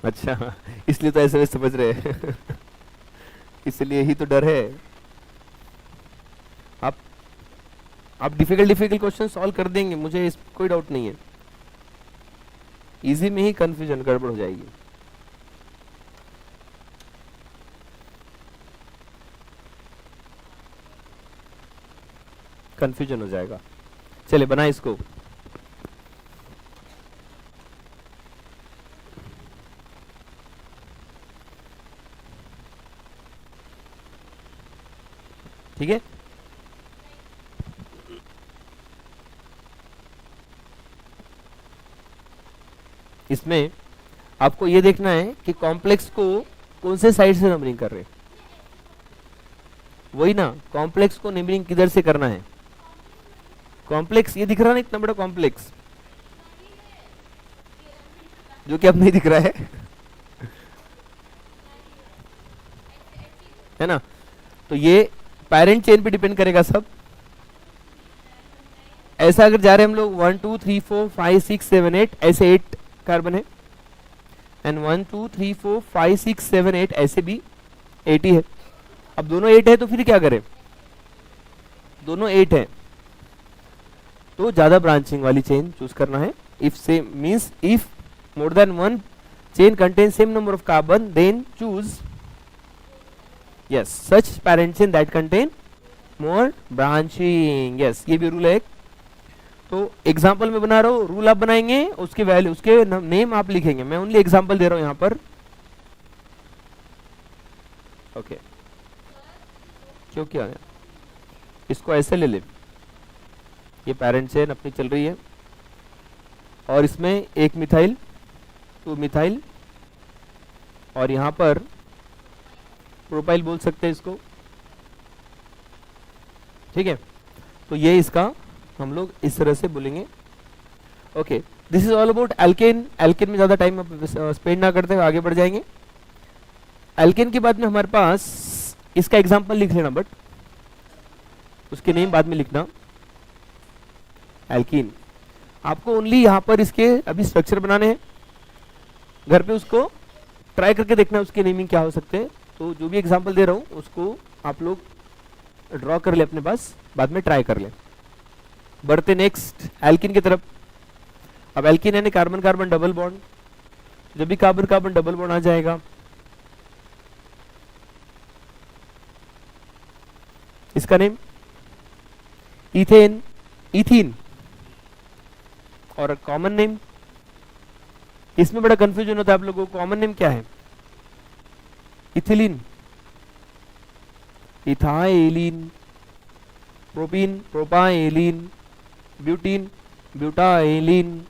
अच्छा, इसलिए तो ऐसे समझ रहे हैं इसलिए ही तो डर है। आप आप डिफिकल्ट क्वेश्चन सॉल्व कर देंगे, मुझे इस कोई डाउट नहीं है। इजी में ही कंफ्यूजन गड़बड़ हो जाएगी। कंफ्यूजन हो जाएगा। चले बनाए इसको। ठीक है, इसमें आपको ये देखना है कि कॉम्प्लेक्स को कौन से साइड से नंबरिंग कर रहे हैं। वही ना, कॉम्प्लेक्स को नंबरिंग किधर से करना है। कॉम्प्लेक्स ये दिख रहा ना, इतना बड़ा कॉम्प्लेक्स जो कि अब नहीं दिख रहा है ना। तो ये पेरेंट चेन पे डिपेंड करेगा सब। ऐसा अगर जा रहे हम लोग 1 2 3 4 5 6 7 8, ऐसे 8 कार्बन है, एंड 1 2 3 4 5 6 7 8 ऐसे भी 8 ही है। अब दोनों 8 है तो फिर क्या करें, दोनों 8 है तो ज्यादा ब्रांचिंग वाली चेन चूज करना है। If same means if more than one chain contain same number of carbon, then choose yes such parent chain that contain more branching. Yes, ये भी रूल है। तो एग्जाम्पल में बना रहा हूँ, रूल आप बनाएंगे, उसके वैल्यू उसके नेम आप लिखेंगे। मैं ओनली एग्जाम्पल दे रहा हूँ यहाँ पर। ओके, क्यों क्या है, इसको ऐसे ले ले। ये पेरेंट चेन अपनी चल रही है और इसमें एक मिथाइल, 2 मिथाइल, और यहाँ पर प्रोपाइल बोल सकते हैं इसको। ठीक है, तो ये इसका हम लोग इस तरह से बोलेंगे। Okay, this is all about alkane. Alkane में ज्यादा टाइम स्पेंड ना करते हुए आगे बढ़ जाएंगे। एल्केन के बाद में हमारे पास इसका एग्जांपल लिख लेना, बट उसके नेम बाद में लिखना। एल्कीन आपको ओनली यहाँ पर इसके अभी स्ट्रक्चर बनाने हैं, घर पे उसको ट्राई करके देखना उसके नेमिंग क्या हो सकते हैं। तो जो भी एग्जांपल दे रहा हूँ उसको आप लोग ड्रॉ कर ले अपने पास, बाद में ट्राई कर ले। बढ़ते नेक्स्ट एल्कीन की तरफ। अब एल्कीन यानी कार्बन कार्बन डबल बॉन्ड। जब भी कार्बन कार्बन डबल बॉन्ड आ जाएगा, इसका नेम इथेन, इथीन, और कॉमन नेम। इसमें बड़ा कंफ्यूजन होता है आप लोगों को, कॉमन नेम क्या है। Ethylene, ethylene, propene, propylene, butene, butylene,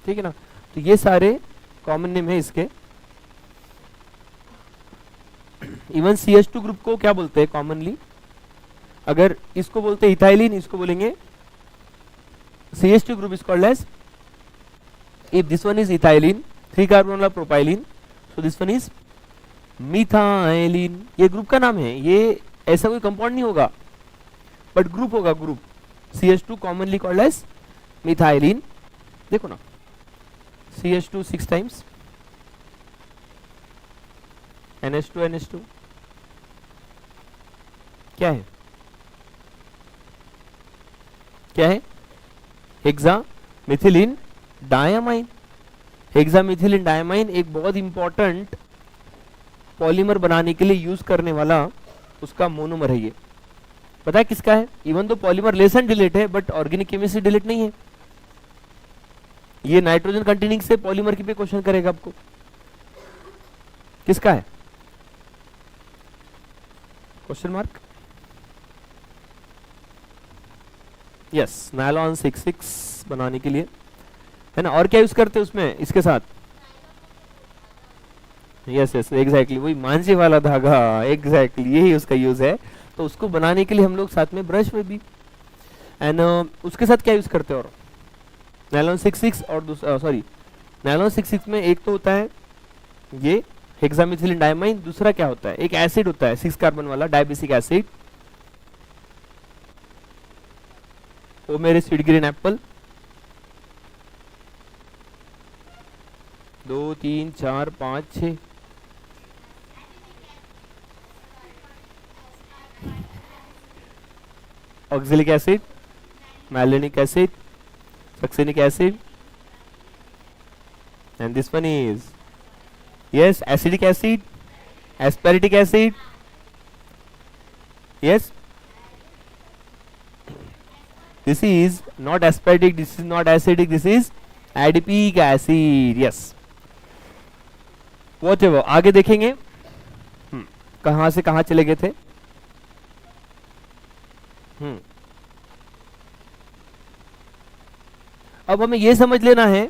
ठीक है ना। तो ये सारे कॉमन नेम है इसके। इवन CH2 ग्रुप को क्या बोलते हैं कॉमनली, अगर इसको बोलते हैं इथाइलिन, इसको बोलेंगे CH2 group is called as, if this one is ethylene 3 carbon वाला propylene, so this one is methylene. ये ग्रुप का नाम है, ये ऐसा कोई कंपाउंड नहीं होगा बट ग्रुप होगा, group. CH2 commonly called as methylene. देखो ना CH2 6 times, NH2 NH2 क्या है, क्या है, hexa methylene diamine. Hexa methylene diamine एक बहुत इंपॉर्टेंट पॉलीमर बनाने के लिए यूज करने वाला उसका मोनोमर है। ये पता है किसका है, इवन तो पॉलीमर लेसन डिलीट है बट ऑर्गेनिक केमिस्ट्री डिलीट नहीं है। ये नाइट्रोजन कंटेनिंग से पॉलीमर की पे क्वेश्चन करेगा आपको, किसका है, क्वेश्चन मार्क। यस, नायलॉन 66 बनाने के लिए है ना। और क्या यूज करते हैं उसमें इसके साथ, यस यस एग्जैक्टली, वही मांझे वाला धागा, एग्जैक्टली यही उसका यूज है। तो उसको बनाने के लिए हम लोग साथ में ब्रश में भी, एंड उसके साथ क्या यूज करते हैं, और नायलॉन 66 और सॉरी नायलॉन 66 में एक तो होता है ये हेक्सामिथिलिन डायमाइन, दूसरा क्या होता है, एक एसिड होता है 6 कार्बन वाला डायबेसिक एसिड, वो मेरे sweet green apple. 2 3 4 5 6 oxalic acid, malonic acid, succinic acid, and this one is yes acidic acid, aspartic acid, yes this is not aspartic, this is not acidic, this is adipic acid, yes whatever। आगे देखेंगे कहां से कहां चले गए थे। अब हमें यह समझ लेना है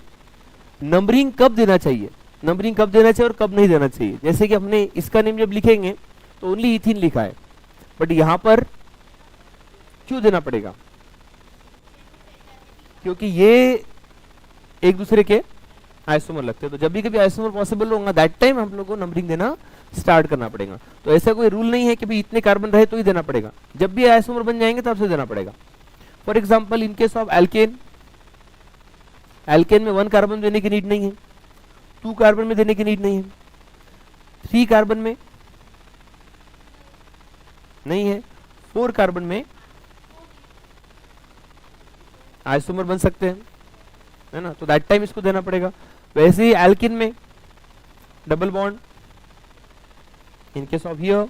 नंबरिंग कब देना चाहिए, नंबरिंग कब देना चाहिए और कब नहीं देना चाहिए। जैसे कि हमने इसका नेम जब लिखेंगे तो ओनली इथिन लिखा है, बट यहां पर क्यों देना पड़ेगा, क्योंकि ये एक दूसरे के आइसोमर लगते हैं। तो जब भी कभी आइसोमर पॉसिबल होगा दैट टाइम हम लोग को नंबरिंग देना स्टार्ट करना पड़ेगा। तो ऐसा कोई रूल नहीं है कि भाई इतने कार्बन रहे तो ही देना पड़ेगा, जब भी आइसोमर बन जाएंगे तब से देना पड़ेगा। For example in case of alkane, alkane में 1 कार्बन देने की नीड नहीं है, 2 कार्बन में देने की नीड नहीं है, 3 कार्बन में नहीं है, 4 कार्बन में आइसोमर बन सकते हैं, है ना। तो दैट टाइम इसको देना पड़ेगा। वैसे ही एल्किन में double bond, in case of here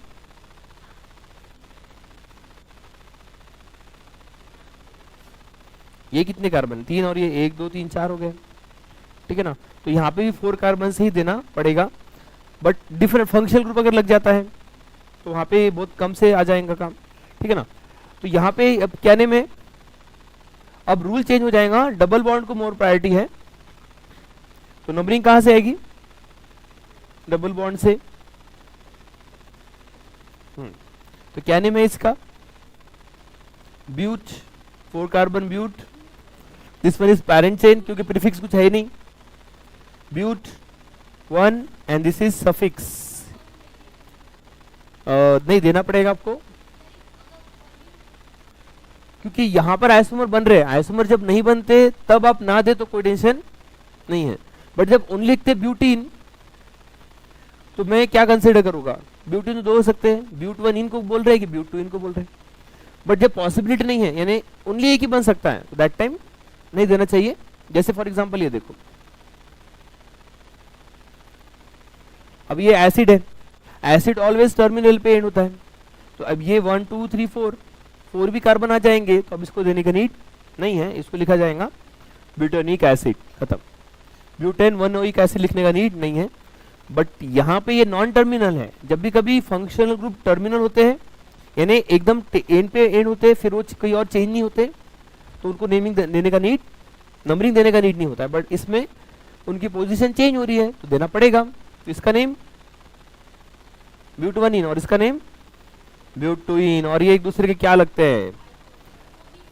ये कितने कार्बन, 3 और ये 1 2 3 4 हो गए, ठीक है ना। तो यहाँ पे भी 4 कार्बन से ही देना पड़ेगा, बट डिफरेंट फंक्शनल ग्रुप अगर लग जाता है तो वहाँ पे बहुत कम से आ जाएगा काम, ठीक है ना। तो यहाँ पे अब कहने में अब रूल चेंज हो जाएगा, डबल बॉन्ड को मोर प्रायोरिटी है, तो नंबरिंग कहाँ से आएगी, डबल बॉन्ड से। तो कहने में इसका but 4 carbon but, this one is parent chain क्योंकि प्रीफिक्स कुछ है ही नहीं, but 1 and this is suffix, नहीं देना पड़ेगा आपको क्योंकि यहां पर आइसोमर बन रहे हैं। आइसोमर जब नहीं बनते तब आप ना दे तो कोई टेंशन नहीं है, बट जब ओनली लिखते ब्यूटीन तो मैं क्या कंसीडर करूंगा, ब्यूटीन तो 2 हो सकते हैं, ब्यूट 1 इनको बोल रहे हैं कि ब्यूट 2 इनको बोल रहे हैं, बट जब पॉसिबिलिटी नहीं है यानी ओनली एक ही बन सकता है तो दैट टाइम नहीं देना चाहिए। जैसे फॉर एग्जांपल ये देखो, अब ये एसिड है, एसिड ऑलवेज टर्मिनल पे एंड होता है, तो अब ये 1 2 3 4 भी कार्बन आ जाएंगे तो अब इसको देने का नीड नहीं है, इसको लिखा जाएगा ब्यूटेनिक एसिड, खत्म। ब्यूटेन 1-ओइक एसिड लिखने का नीड नहीं है, बट यहाँ पे ये नॉन टर्मिनल है। जब भी कभी फंक्शनल ग्रुप टर्मिनल होते हैं यानी एकदम एंड पे एंड होते हैं, फिर वो कोई और चेंज नहीं होते, तो उनको नेमिंग देने का नीड, नंबरिंग देने का नीड नहीं होता है, बट इसमें उनकी पोजीशन चेंज हो रही है तो देना पड़ेगा। तो इसका नेम ब्यूट1इन और इसका नेम ब्यूट2इन, और ये एक दूसरे के क्या लगते हैं,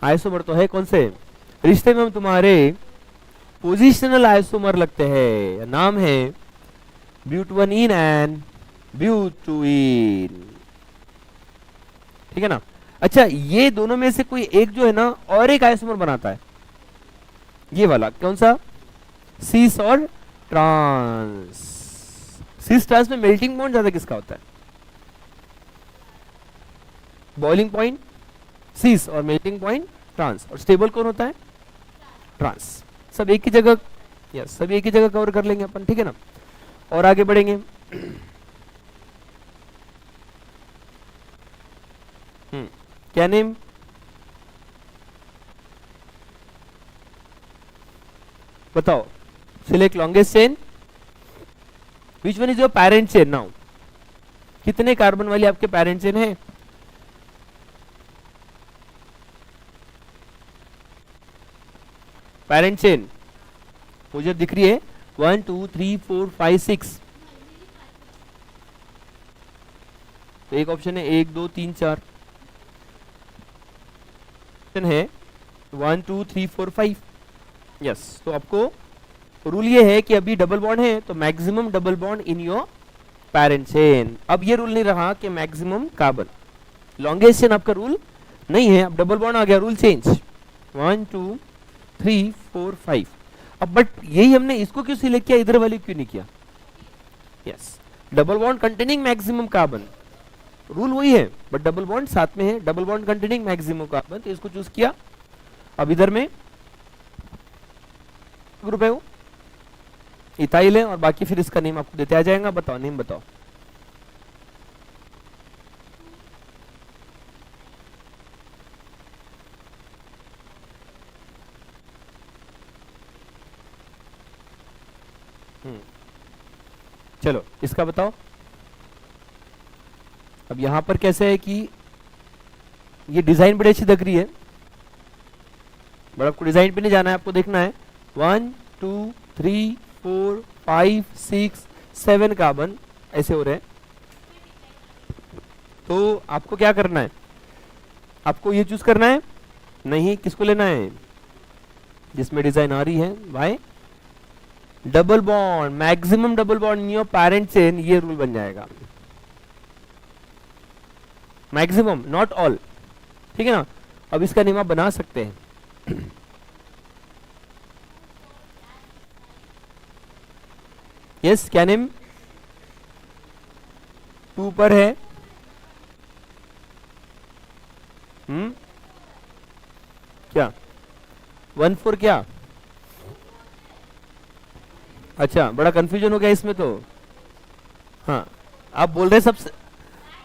आइसोमर तो है। कौन से रिश्ते में हम तुम्हारे पोजिशनल आइसोमर लगते हैं, नाम है ब्यूट1इन एंड ब्यूट2इन, ठीक है ना। अच्छा, ये दोनों में से कोई एक जो है ना और एक आइसोमर बनाता है, ये वाला कौन सा, सीस और ट्रांस। सीस ट्रांस में मेल्टिंग पॉइंट ज्यादा किसका होता है, बॉइलिंग पॉइंट सीस और मेल्टिंग पॉइंट ट्रांस, और स्टेबल कौन होता है, ट्रांस। सब एक ही जगह, यस सब एक ही जगह कवर कर लेंगे अपन, ठीक है ना। और आगे बढ़ेंगे। क्या नेम, बताओ, select longest chain, which one is your parent chain now, कितने कार्बन वाली आपके पेरेंट चेन है, पेरेंट चेन मुझे दिख रही है 1 2 3 4 5 6, तो एक ऑप्शन है 1 2 3 4 है 1 2 3 4 5, यस। तो आपको रूल ये है कि अभी डबल बॉन्ड है तो maximum double bond in your parent chain. अब ये रूल नहीं रहा कि मैक्सिमम कार्बन, लॉन्गेस्ट चेन आपका रूल नहीं है, अब डबल बॉन्ड आ गया, रूल चेंज 1 2 3 4 5। अब बट यही हमने इसको क्यों सिलेक्ट किया, इधर वाली क्यों नहीं किया, yes double bond containing maximum carbon, rule वही है बट डबल बॉन्ड साथ में है, double bond containing maximum carbon, तो इसको चूज किया। अब इधर में ग्रुप है वो इथाइल है, और बाकी फिर इसका नेम आपको देते आ जाएगा। बताओ नेम बताओ, चलो इसका बताओ। अब यहां पर कैसे है कि ये डिजाइन बड़ी अच्छी लग रही है, बट आपको डिजाइन पे नहीं जाना है, आपको देखना है 1 2 3 4 5 6 7 कार्बन ऐसे हो रहे हैं। तो आपको क्या करना है, आपको ये चूज करना है, नहीं किसको लेना है, जिसमें डिजाइन आ रही है भाई, double bond, maximum double bond in your parent chain, ये रूल बन जाएगा, मैक्सिमम नॉट ऑल, ठीक है ना। अब इसका नेम आप बना सकते हैं, यस क्या नेम 2 पर है, क्या 1 4 क्या, अच्छा बड़ा कंफ्यूजन हो गया इसमें तो। हाँ आप बोल रहे हैं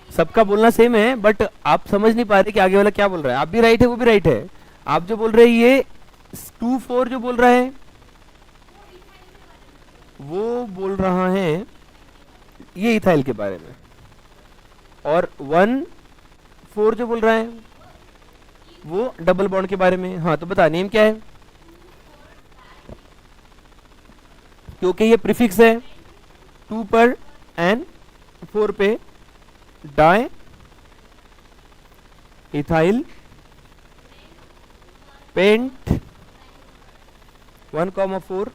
सबका बोलना सेम है, बट आप समझ नहीं पा रहे कि आगे वाला क्या बोल रहा है। आप भी राइट है, वो भी राइट है। आप जो बोल रहे हैं ये 2 4 जो बोल रहा है वो बोल रहा है ये इथाइल के बारे में, और 1 4 जो बोल रहा है वो डबल बॉन्ड के बारे में। हाँ तो बता नेम क्या है, क्योंकि ये प्रीफिक्स है 2 पर एंड 4 पे, diethyl pent 1,4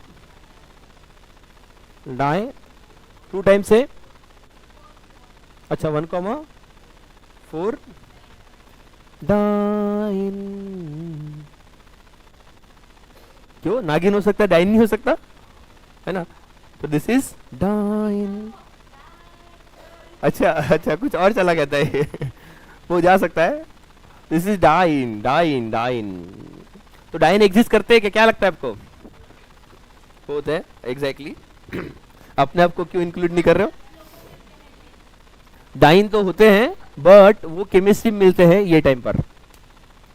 di 2 time से, अच्छा 1,4 डाइन, क्यों नागिन हो सकता है, डाइन नहीं हो सकता है ना, तो दिस इज डाइन। अच्छा अच्छा कुछ और चला गया था ये वो जा सकता है, this is diene diene diene. तो डाइन एग्जिस्ट करते हैं क्या लगता है आपको, होते हैं एग्जैक्टली अपने आप को क्यों इंक्लूड नहीं कर रहे हो, डाइन तो होते हैं बट वो केमिस्ट्री में मिलते हैं ये टाइम पर,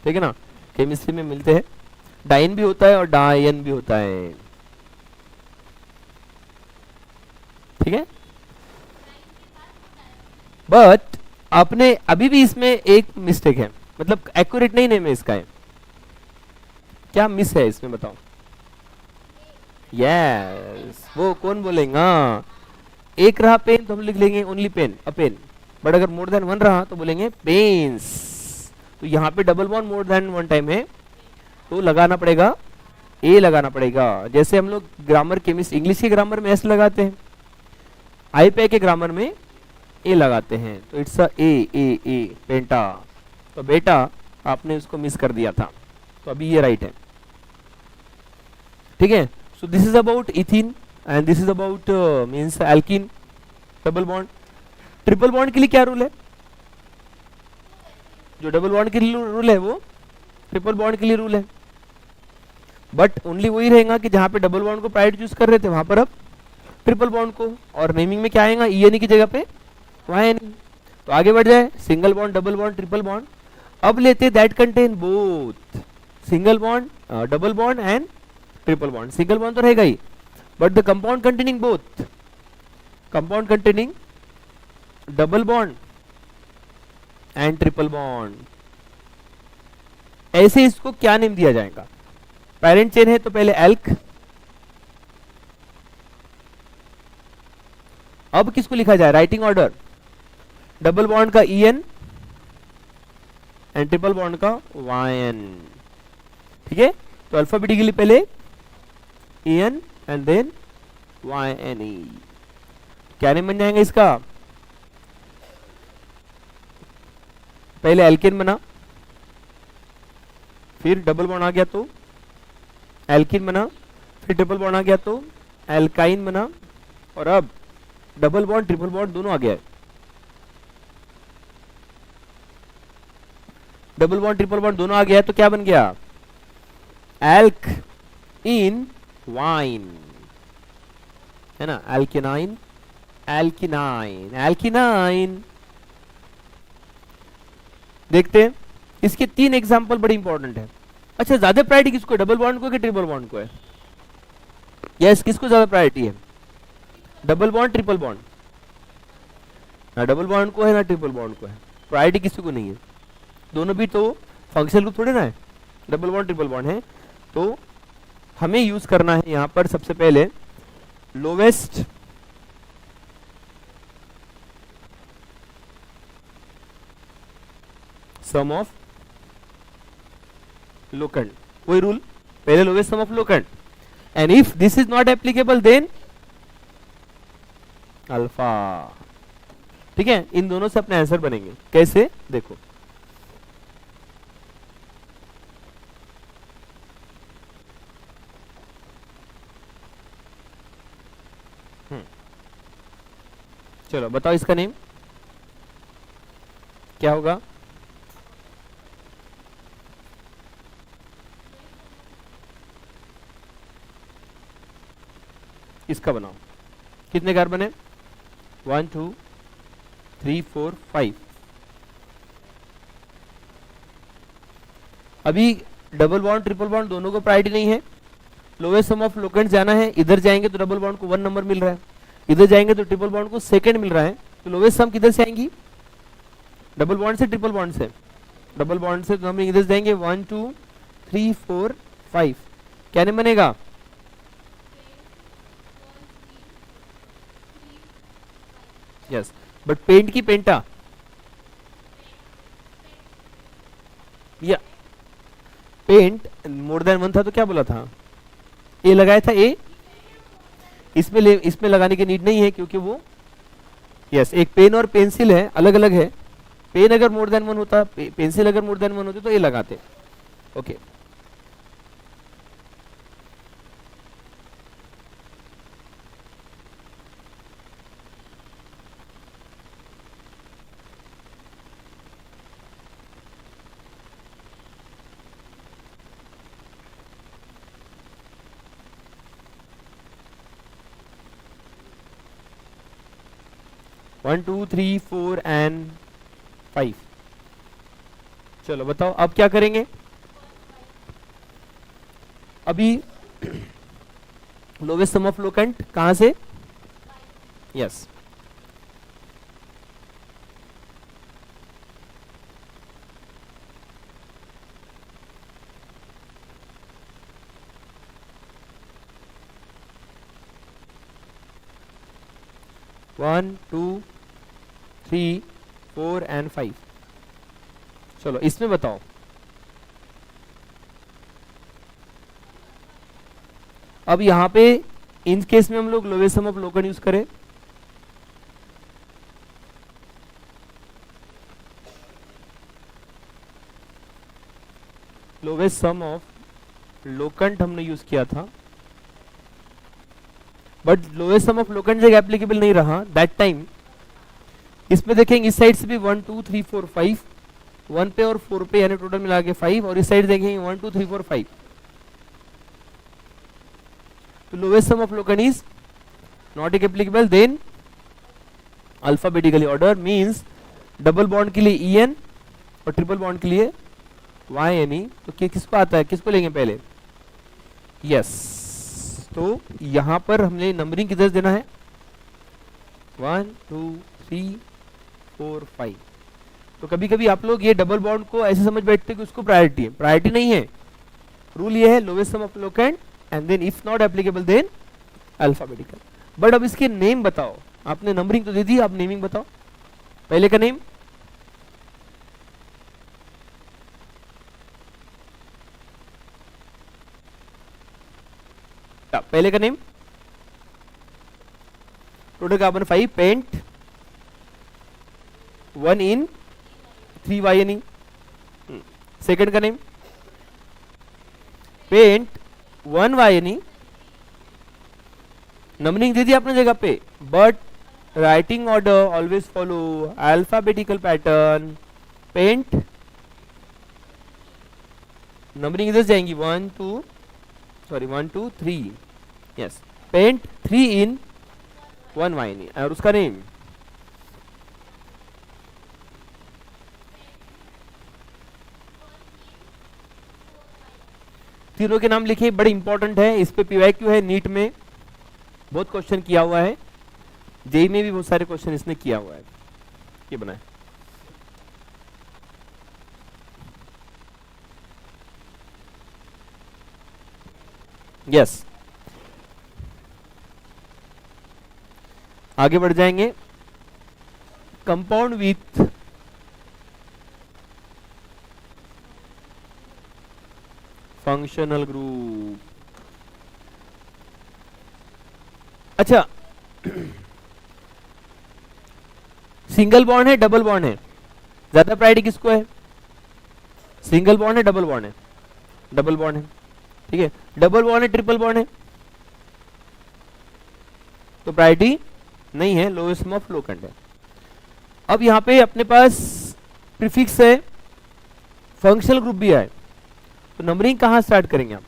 ठीक है ना, केमिस्ट्री में मिलते हैं, डाइन भी होता है और डायन भी होता है, ठीक है। बट आपने अभी भी इसमें एक मिस्टेक है, मतलब एक्यूरेट नहीं नेम है इसका है, क्या मिस है इसमें बताओ? यस, वो कौन बोलेगा? एक रहा पेन तो हम लिख लेंगे only pen, a pen. But अगर मोर देन वन रहा तो बोलेंगे पेन्स। तो यहाँ पे डबल बॉन्ड मोर देन वन टाइम है तो लगाना पड़ेगा, ए लगाना पड़ेगा। जैसे हम लोग ग्रामर केमिस्ट इंग्लिश के ग्रामर में एस लगाते हैं, आईपीआई के ग्रामर में ए लगाते हैं। तो इट्स अ ए पेंटा। तो बेटा आपने उसको मिस कर दिया था, तो अभी ये राइट है। ठीक है, so this is about ethene and this is about means alkene double bond. Triple bond के लिए क्या रूल है? जो डबल बॉन्ड के लिए रूल है वो ट्रिपल बॉन्ड के लिए रूल है, बट ओनली वही रहेगा कि जहां पे डबल बॉन्ड को प्रायोरिटी चूज कर रहे थे वहां पर अब ट्रिपल बॉन्ड को, और नेमिंग में क्या आएगा ई की जगह पे वहां एन। तो आगे बढ़ जाए, single bond, double bond, triple bond. अब लेते that contain both single bond, double bond and triple bond. Single bond तो रहेगा ही, but the compound containing both, compound containing double bond and triple bond. ऐसे इसको क्या नेम दिया जाएगा? पेरेंट चेन है तो पहले एल्क, अब किसको लिखा जाए राइटिंग ऑर्डर? डबल बॉन्ड का E N and triple bond का वाई एन। ठीक है, तो अल्फाबेटिकली पहले E N and then Y N E. क्या नेम बन जाएगा इसका? पहले एल्केन बना, फिर डबल बॉन्ड आ गया तो एल्किन बना, फिर ट्रिपल बॉन्ड आ गया तो एल्काइन बना, और अब डबल बॉन्ड ट्रिपल बॉन्ड दोनों आ गया है। डबल बॉन्ड ट्रिपल बॉन्ड दोनों आ गया है तो क्या बन गया? एल्क इन वाइन, है ना, एल्किनाइन, एल्किनाइन, एल्किनाइन। देखते हैं इसके 3 एग्जांपल बड़े इंपॉर्टेंट है। अच्छा, ज्यादा प्रायोरिटी किसको है, डबल बॉन्ड को कि ट्रिपल बॉन्ड को है? यस, किसको ज्यादा प्रायोरिटी है? Double bond triple bond? ना डबल बॉन्ड को है ना ट्रिपल बॉन्ड को है, प्रायोरिटी किसी को नहीं है। दोनों भी तो फंक्शनल ग्रुप थोड़े ना है, डबल बॉन्ड ट्रिपल बॉन्ड है। तो हमें यूज करना है यहां पर सबसे पहले लोवेस्ट सम ऑफ लोकेंट। वही रूल, पहले lowest sum of locant, and if this is not applicable then alpha. ठीक है, इन दोनों से अपने आंसर बनेंगे। कैसे देखो, चलो बताओ इसका नेम क्या होगा? इसका बनाओ। कितने कार्बन है? 1 2 3 4 5। अभी डबल बॉन्ड ट्रिपल बॉन्ड दोनों को प्रायोरिटी नहीं है। लोवेस्ट सम ऑफ लोकेंट जाना है, इधर जाएंगे तो डबल बॉन्ड को 1 नंबर मिल रहा है, इधर जाएंगे तो ट्रिपल बॉन्ड को 2nd मिल रहा है। तो लोवेस्ट सम किधर से आएंगी? डबल बॉन्ड से, ट्रिपल बॉन्ड से? डबल बॉन्ड से, तो हम इधर जाएंगे 1 2 3 4 5। क्या नहीं बनेगा? यस, बट पेंट की पेंटा या पेंट मोर देन 1 था तो क्या बोला था? ए लगाया था, ए इसमें लगाने की नीड नहीं है क्योंकि वो यस एक पेन और पेंसिल है, अलग अलग है। पेन अगर मोर देन 1 होता, पेंसिल अगर मोर देन 1 होती तो ए लगाते। Okay, one two three four and 5। चलो बताओ अब क्या करेंगे? अभी लोवेस्ट सम ऑफ लोकेंट कहां से? Yes, 1 2 3 4 and 5। चलो इसमें बताओ, अब यहां पे इन केस में हम लोग लोवेस्ट सम ऑफ लोकन यूज करें। लोवेस्ट सम ऑफ लोकंट हमने यूज किया था, बट लोवेस्ट सम ऑफ लोकंट जगह एप्लीकेबल नहीं रहा दैट टाइम। इसमें देखेंगे इस साइड से भी 1 2 3 4 5, 1 पे और 4 पे यानी टोटल मिला के 5, और इस साइड देखेंगे 1 2 3 4 5। तो lowest sum of locant is not applicable, then alphabetically order means double bond के लिए en और ट्रिपल बॉन्ड के लिए YNE। तो किसको आता है, किसको लेंगे पहले, यस। तो यहां पर हमने नंबरिंग किधर देना है, 1 2 3 4 5। तो कभी कभी आप लोग ये डबल बॉन्ड को ऐसे समझ बैठते हैं कि उसको प्रायोरिटी है, प्रायोरिटी नहीं है। रूल ये है lowest sum of locant and then if not applicable then alphabetical. But अब इसके नेम बताओ, आपने नंबरिंग तो दे दी, आप नेमिंग बताओ। पहले का नेम पहले का name total carbon 5 pent 1 en 3 YNE। Second का नेम पेंट 1 YNE। नंबरिंग दे दी आपने जगह पे, but writing order always follow alphabetical pattern. Pent numbering इधर जाएंगी 1 2 3, यस। पेंट 3 इन 1 YNE और उसका नेम तीनों के नाम लिखिए, बड़े इंपॉर्टेंट है। इस पे PYQ है, नीट में बहुत क्वेश्चन किया हुआ है, जेई में भी बहुत सारे क्वेश्चन इसने किया हुआ है। ये बनाए यस। आगे बढ़ जाएंगे। Compound with functional group. अच्छा सिंगल बॉन्ड है डबल बॉन्ड है, ज्यादा प्रायोरिटी किसको है, सिंगल बॉन्ड है डबल बॉन्ड है, डबल बॉन्ड है, ठीक है। डबल बॉन्ड है ट्रिपल बॉन्ड है तो प्रायोरिटी नहीं है, लोएस्ट सम ऑफ लोकेंट है। अब यहां पे अपने पास प्रीफिक्स है, फंक्शनल ग्रुप भी है, तो नंबरिंग कहां स्टार्ट करेंगे हम।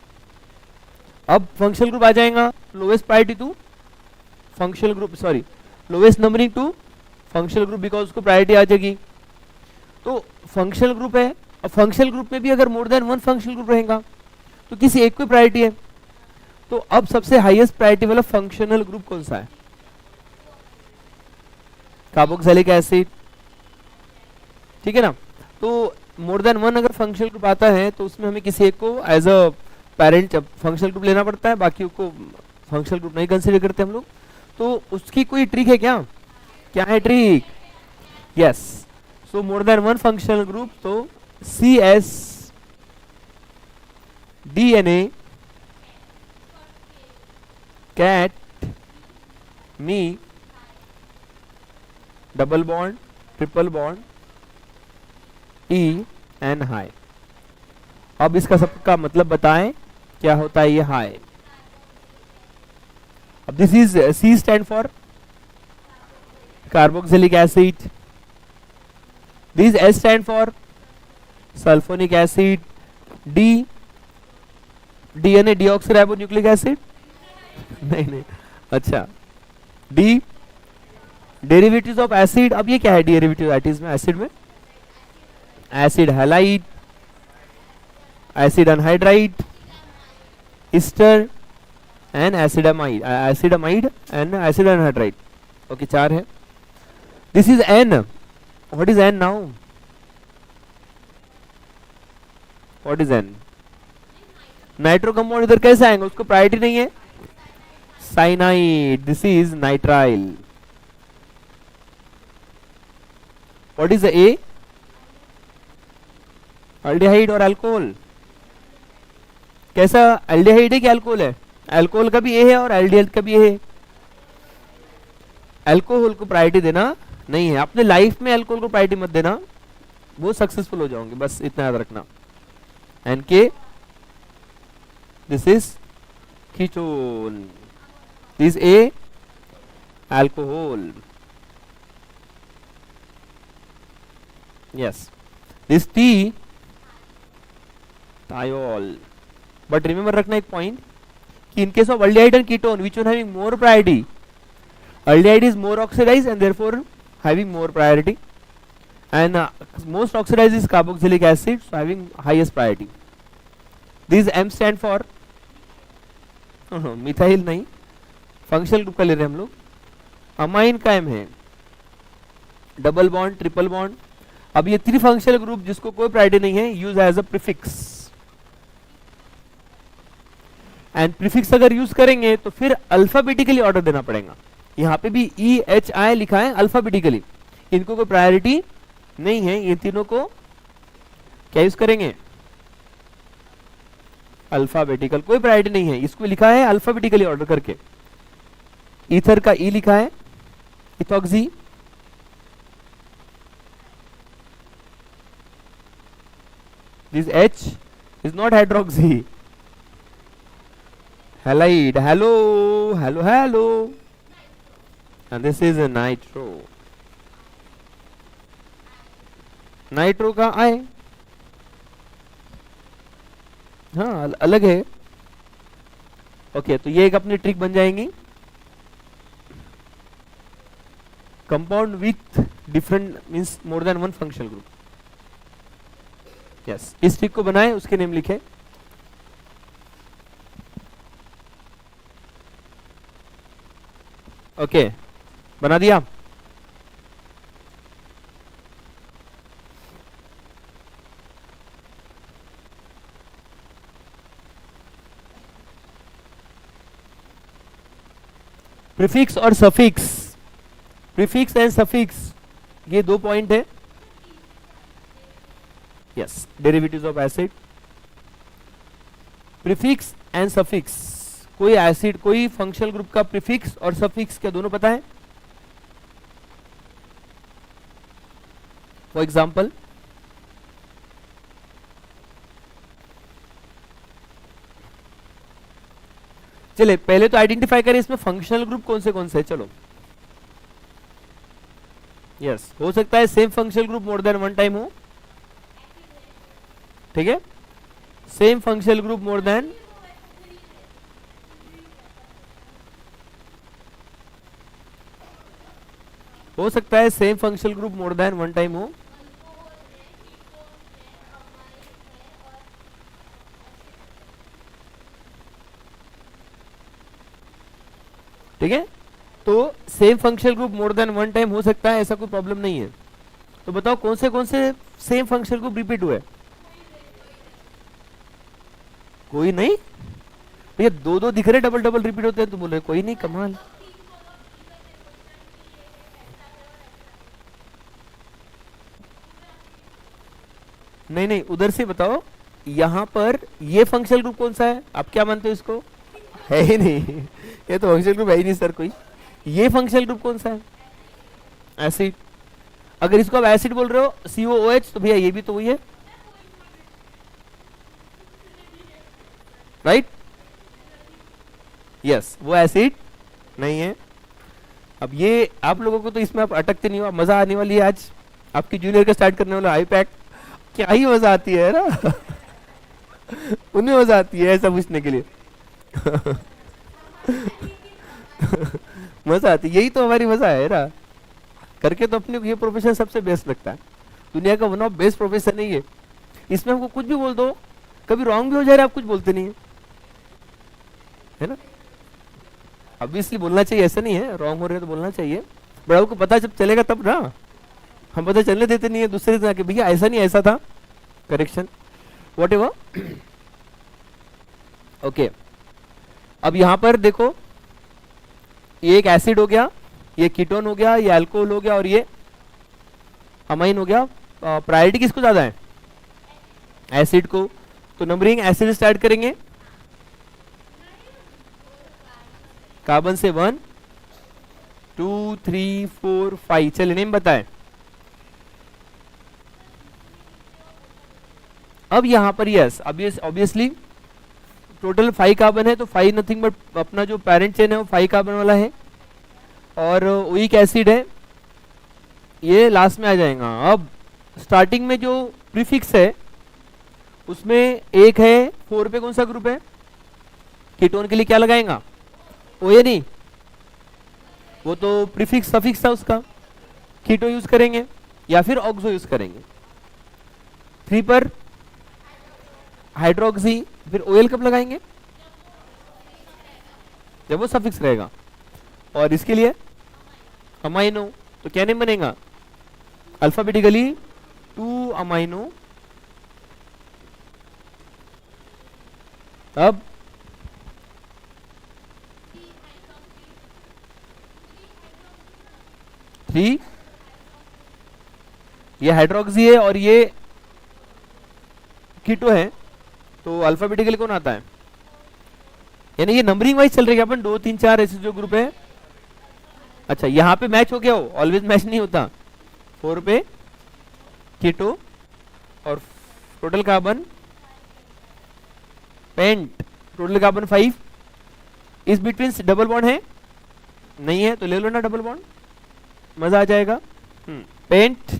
अब फंक्शनल ग्रुप आ जाएगा, lowest priority to functional group, sorry lowest numbering to functional group, because उसको प्रायोरिटी आ जाएगी। तो फंक्शनल ग्रुप है, और फंक्शनल ग्रुप में भी अगर more than one functional group रहेगा तो किसी एक को प्रायोरिटी है। तो अब सबसे हाईएस्ट प्रायोरिटी वाला फंक्शनल ग्रुप कौन सा है, कार्बोक्सिलिक एसिड, ठीक है ना। तो मोर देन वन अगर फंक्शनल ग्रुप आता है तो उसमें हमें किसी एक को as a parent functional group लेना पड़ता है, बाकी को फंक्शनल ग्रुप नहीं कंसीडर करते हम लोग। तो उसकी कोई ट्रिक है क्या, क्या है trick, yes. So more than one functional group, तो CS DNA कैट मी double bond triple bond E and high. अब इसका सबका मतलब बताएं क्या होता है ये हाई। अब this is C stand for carboxylic acid, this S stand for sulphonic acid, D DNA deoxyribonucleic acid नहीं, अच्छा D डेरिवेटिव्स ऑफ एसिड। अब ये क्या है डेरिवेटिव में, एसिड में acid halide, acid anhydride, ester and acid amide, acid amide and acid anhydride. Okay 4 है। This is N, what is N now, what is N, nitro compound इधर कैसे आएंगे, उसको प्रायोरिटी नहीं है, cyanide, this is nitrile, what is the A? Aldehyde और alcohol. कैसा, aldehyde है कि अल्कोहल है? अल्कोहल का भी ए है और एल्डिहाइड का भी ए है। अल्कोहल को प्रायोरिटी देना नहीं है, अपने लाइफ में अल्कोहल को प्रायोरिटी मत देना, वो सक्सेसफुल हो जाओगे, बस इतना याद रखना। एंड के this is ketone, this A alcohol, yes, this T thiol। But remember रखना एक पॉइंट कि इन case of aldehyde and ketone which one having more priority? Aldehyde is more oxidized and therefore having more priority, and most oxidized is carboxylic acid, so having highest priority. This M stand for methyl नहीं, functional group का ले रहे हैं हम लोग। Amine का M है, double bond, triple bond. अब ये त्रिफंक्शनल ग्रुप जिसको कोई प्रायोरिटी नहीं है, use as a prefix. And prefix अगर यूज करेंगे तो फिर अल्फाबेटिकली ऑर्डर देना पड़ेगा। यहाँ पे भी EHI लिखा है अल्फाबेटिकली, इनको कोई प्रायोरिटी नहीं है, ये तीनों को क्या यूज करेंगे? अल्फाबेटिकल, कोई प्रायोरिटी नहीं है, इसको लिखा है अल्फाबेटिकली ऑर्डर करके। ईथर का ई लिखा है ethoxy, this H is not hydroxy, halide, hello, hello, hello, and this is a nitro, nitro का आए, हाँ अलग है। ओके, तो ये एक अपनी ट्रिक बन जाएंगी, compound with different means more than one functional group. Yes, इस ट्रिक को बनाए, उसके नेम लिखे। ओके, बना दिया। प्रीफिक्स और सफिक्स, प्रीफिक्स एंड सफिक्स, ये दो पॉइंट है। Yes, derivatives of acid, prefix and suffix. कोई एसिड, कोई फंक्शनल ग्रुप का प्रीफिक्स और सफिक्स क्या दोनों पता है? फॉर एग्जाम्पल, चले पहले तो आइडेंटिफाई करें इसमें फंक्शनल ग्रुप कौन से है। चलो, यस, हो सकता है same functional group more than one time हो, ठीक है, same functional group more then, हो सकता है same functional group more than one time हो। ठीक है, तो same functional group more than one time हो सकता है, ऐसा कोई प्रॉब्लम नहीं है। तो बताओ कौन से सेम फंक्शनल ग्रुप रिपीट हुए? कोई नहीं भैया, दो दो दिख रहे डबल डबल रिपीट होते हैं, तो बोल रहे कोई नहीं, कमाल। नहीं नहीं, उधर से बताओ, यहां पर ये फंक्शनल ग्रुप कौन सा है? आप क्या मानते हो इसको? है ही नहीं, ये तो फंक्शनल ग्रुप है ही नहीं सर कोई। ये फंक्शनल ग्रुप कौन सा है? एसिड। अगर इसको आप एसिड बोल रहे हो COOH, तो भैया ये भी तो वही है, राइट? यस, वो एसिड नहीं है। अब ये आप लोगों को तो इसमें आप अटकते नहीं हो, मजा आने वाली है आज, आपकी जूनियर का स्टार्ट करने वाला आईपैक, क्या ही मजा आती है ना उन्हें मजा आती है ऐसा पूछने के लिए मजा आती है, यही तो हमारी मजा है ना, करके तो अपने को ये प्रोफेशन सबसे बेस्ट लगता है, दुनिया का वन ऑफ बेस्ट प्रोफेशन है ये। इसमें हमको कुछ भी बोल दो, कभी रॉन्ग भी हो जाए, आप कुछ बोलते नहीं है ना। ऑब्वियसली बोलना चाहिए, ऐसा नहीं है, रॉन्ग हो रहे तो बोलना चाहिए, बट आपको पता जब चलेगा तब ना, हम पता चलने देते नहीं है दूसरे से, भैया ऐसा नहीं ऐसा था, करेक्शन वॉट एवर। ओके, अब यहां पर देखो, ये एक एसिड हो गया, ये कीटोन हो गया, ये अल्कोहल हो गया, और ये अमाइन हो गया। प्रायोरिटी किसको ज्यादा है? एसिड को। तो नंबरिंग एसिड स्टार्ट करेंगे, कार्बन से 1 2 3 4 5। चलिए नेम बताएं। अब यहां पर यस ऑब्वियसली टोटल 5 कार्बन है, तो 5 नथिंग बट अपना जो पेरेंट चेन है वो 5 कार्बन वाला है, और ओइक एसिड है ये लास्ट में आ जाएगा। अब स्टार्टिंग में जो प्रीफिक्स है उसमें एक है 4 पे, कौन सा ग्रुप है? कीटोन के लिए क्या लगाएगा? ओ ये नहीं, वो तो प्रीफिक्स सफिक्स था उसका, कीटो यूज करेंगे या फिर ऑक्सो यूज करेंगे। 3 पर हाइड्रोक्सी, फिर ओएल कब लगाएंगे? जब वो सफिक्स रहेगा। और इसके लिए अमाइनो, तो क्या नेम बनेगा? Alphabetically 2 amino. अब थ्री, ये हाइड्रोक्सी है और ये कीटो है, तो अल्फाबेटिकली कौन आता है? यानी ये नंबरिंग वाइज चल रही है अपन, 2 3 4 ऐसे जो ग्रुप है। अच्छा यहाँ पे मैच हो गया, हो ऑलवेज मैच नहीं होता। 4 पे कीटो और total carbon pent, total carbon 5। इस बिटवीन डबल बॉन्ड है नहीं है तो ले लो ना डबल बॉन्ड, मजा आ जाएगा। पेंट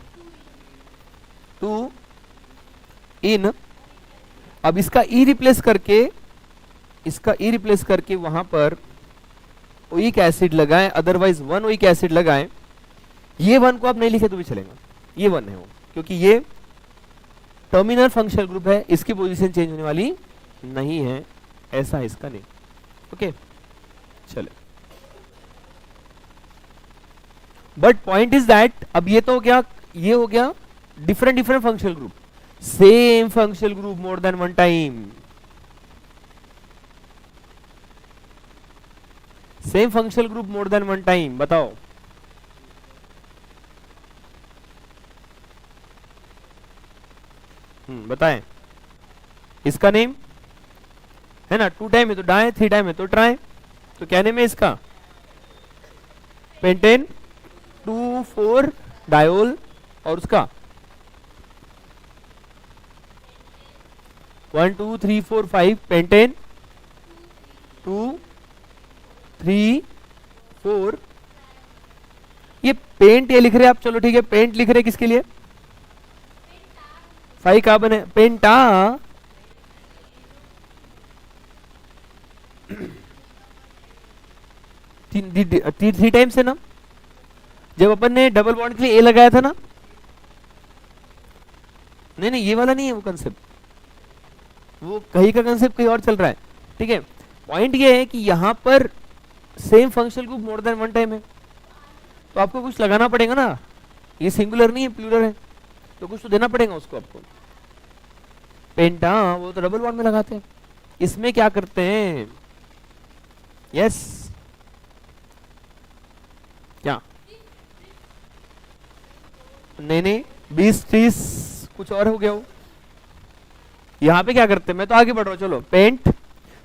2 इन, अब इसका ई रिप्लेस करके वहां पर ओइक एसिड लगाएं, अदरवाइज 1 ओइक एसिड लगाएं। ये 1 को आप नहीं लिखे तो भी चलेगा, ये 1 है वो, क्योंकि ये टर्मिनल फंक्शनल ग्रुप है, इसकी पोजीशन चेंज होने वाली नहीं है, ऐसा है इसका नहीं। ओके चले, बट पॉइंट इज दैट अब ये तो हो गया, ये हो गया different functional group, same functional group more than 1 time, same functional group more than 1 time. बताओ बताएं। इसका नेम है ना, 2 टाइम है तो डाई, 3 टाइम है तो ट्राई, तो क्या नेम है इसका? पेंटेन 2 4 डायोल, और उसका 1 2 3 4 5 पेंटेन 2 3 4। ये पेंट ये लिख रहे हैं आप, चलो ठीक है, पेंट लिख रहे हैं किसके लिए? 5 कार्बन है, पेंटा 3 टाइम्स है ना, जब अपन ने डबल बॉन्ड के लिए ए लगाया था ना। नहीं ये वाला नहीं है वो कंसेप्ट, वो कहीं का कंसेप्ट कहीं और चल रहा है। ठीक है, पॉइंट ये है कि यहां पर same functional group more than 1 time है, तो आपको कुछ लगाना पड़ेगा ना, ये सिंगुलर नहीं है प्लूरल है, तो कुछ तो देना पड़ेगा उसको आपको। पेंटा वो तो डबल बॉन्ड में लगाते हैं, इसमें क्या करते हैं? यस क्या? नहीं 20 30 कुछ और हो गया हो। यहां पे क्या करते हैं, मैं तो आगे बढ़ रहा हूं, चलो पेंट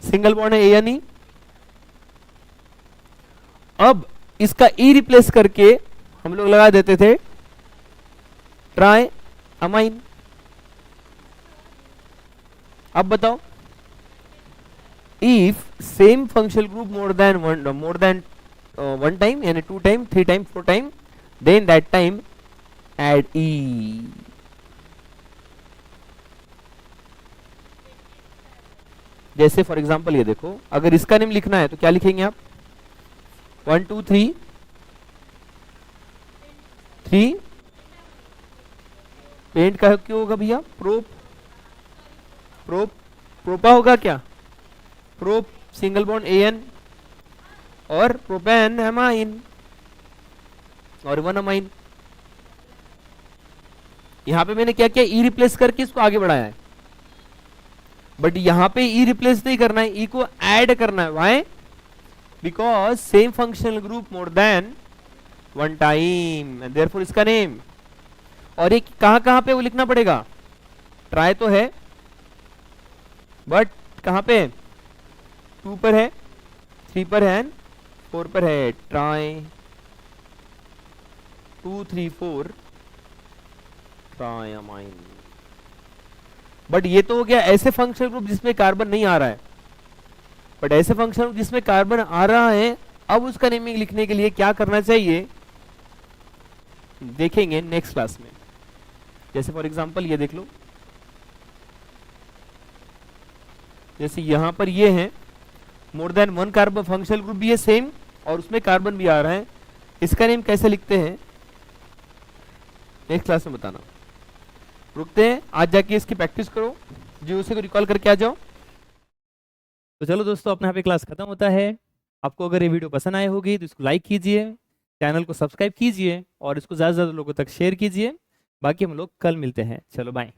सिंगल बॉन्ड है ए या नहीं, अब इसका ई रिप्लेस करके हम लोग लगा देते थे ट्राई अमाइन। अब बताओ, if same functional group more than 1 time यानी 2 time 3 time 4 time, then that time add E. जैसे फॉर एग्जांपल ये देखो, अगर इसका नेम लिखना है तो क्या लिखेंगे आप? 1 2 3 3 पेंट का क्यों होगा भैया? प्रोपा होगा क्या? प्रोप सिंगल बॉन्ड एन और प्रोपेन एमाइन और 1 अमाइन। यहां पे मैंने क्या किया? ई रिप्लेस करके इसको आगे बढ़ाया है, बट यहां पे ई रिप्लेस नहीं करना है, ई को ऐड करना है। Why? Because same functional group more than 1 time, and therefore इसका नेम और एक कहाँ कहाँ पे वो लिखना पड़ेगा, ट्राई तो है बट कहाँ पे, 2 पर है, 3 पर है एंड 4 पर है, ट्राई 2 3 4 ट्राइमाइन। बट ये तो हो गया ऐसे फंक्शनल ग्रुप जिसमें कार्बन नहीं आ रहा है, बट ऐसे फंक्शनल ग्रुप जिसमें कार्बन आ रहा है, अब उसका नेमिंग लिखने के लिए क्या करना चाहिए देखेंगे नेक्स्ट क्लास में। जैसे फॉर एग्जांपल ये देख लो, जैसे यहां पर ये है मोर देन 1 कार्बन, फंक्शनल ग्रुप भी है सेम और उसमें कार्बन भी आ रहा है, इसका नेम कैसे लिखते हैं नेक्स्ट क्लास में बताना। रुकते हैं, आज जाके इसकी प्रैक्टिस करो, जो उसे को रिकॉल करके आ जाओ। तो चलो दोस्तों, अपने यहाँ पे क्लास खत्म होता है। आपको अगर ये वीडियो पसंद आई होगी तो इसको लाइक कीजिए, चैनल को सब्सक्राइब कीजिए और इसको ज़्यादा से ज़्यादा लोगों तक शेयर कीजिए। बाकी हम लोग कल मिलते हैं, चलो बाय।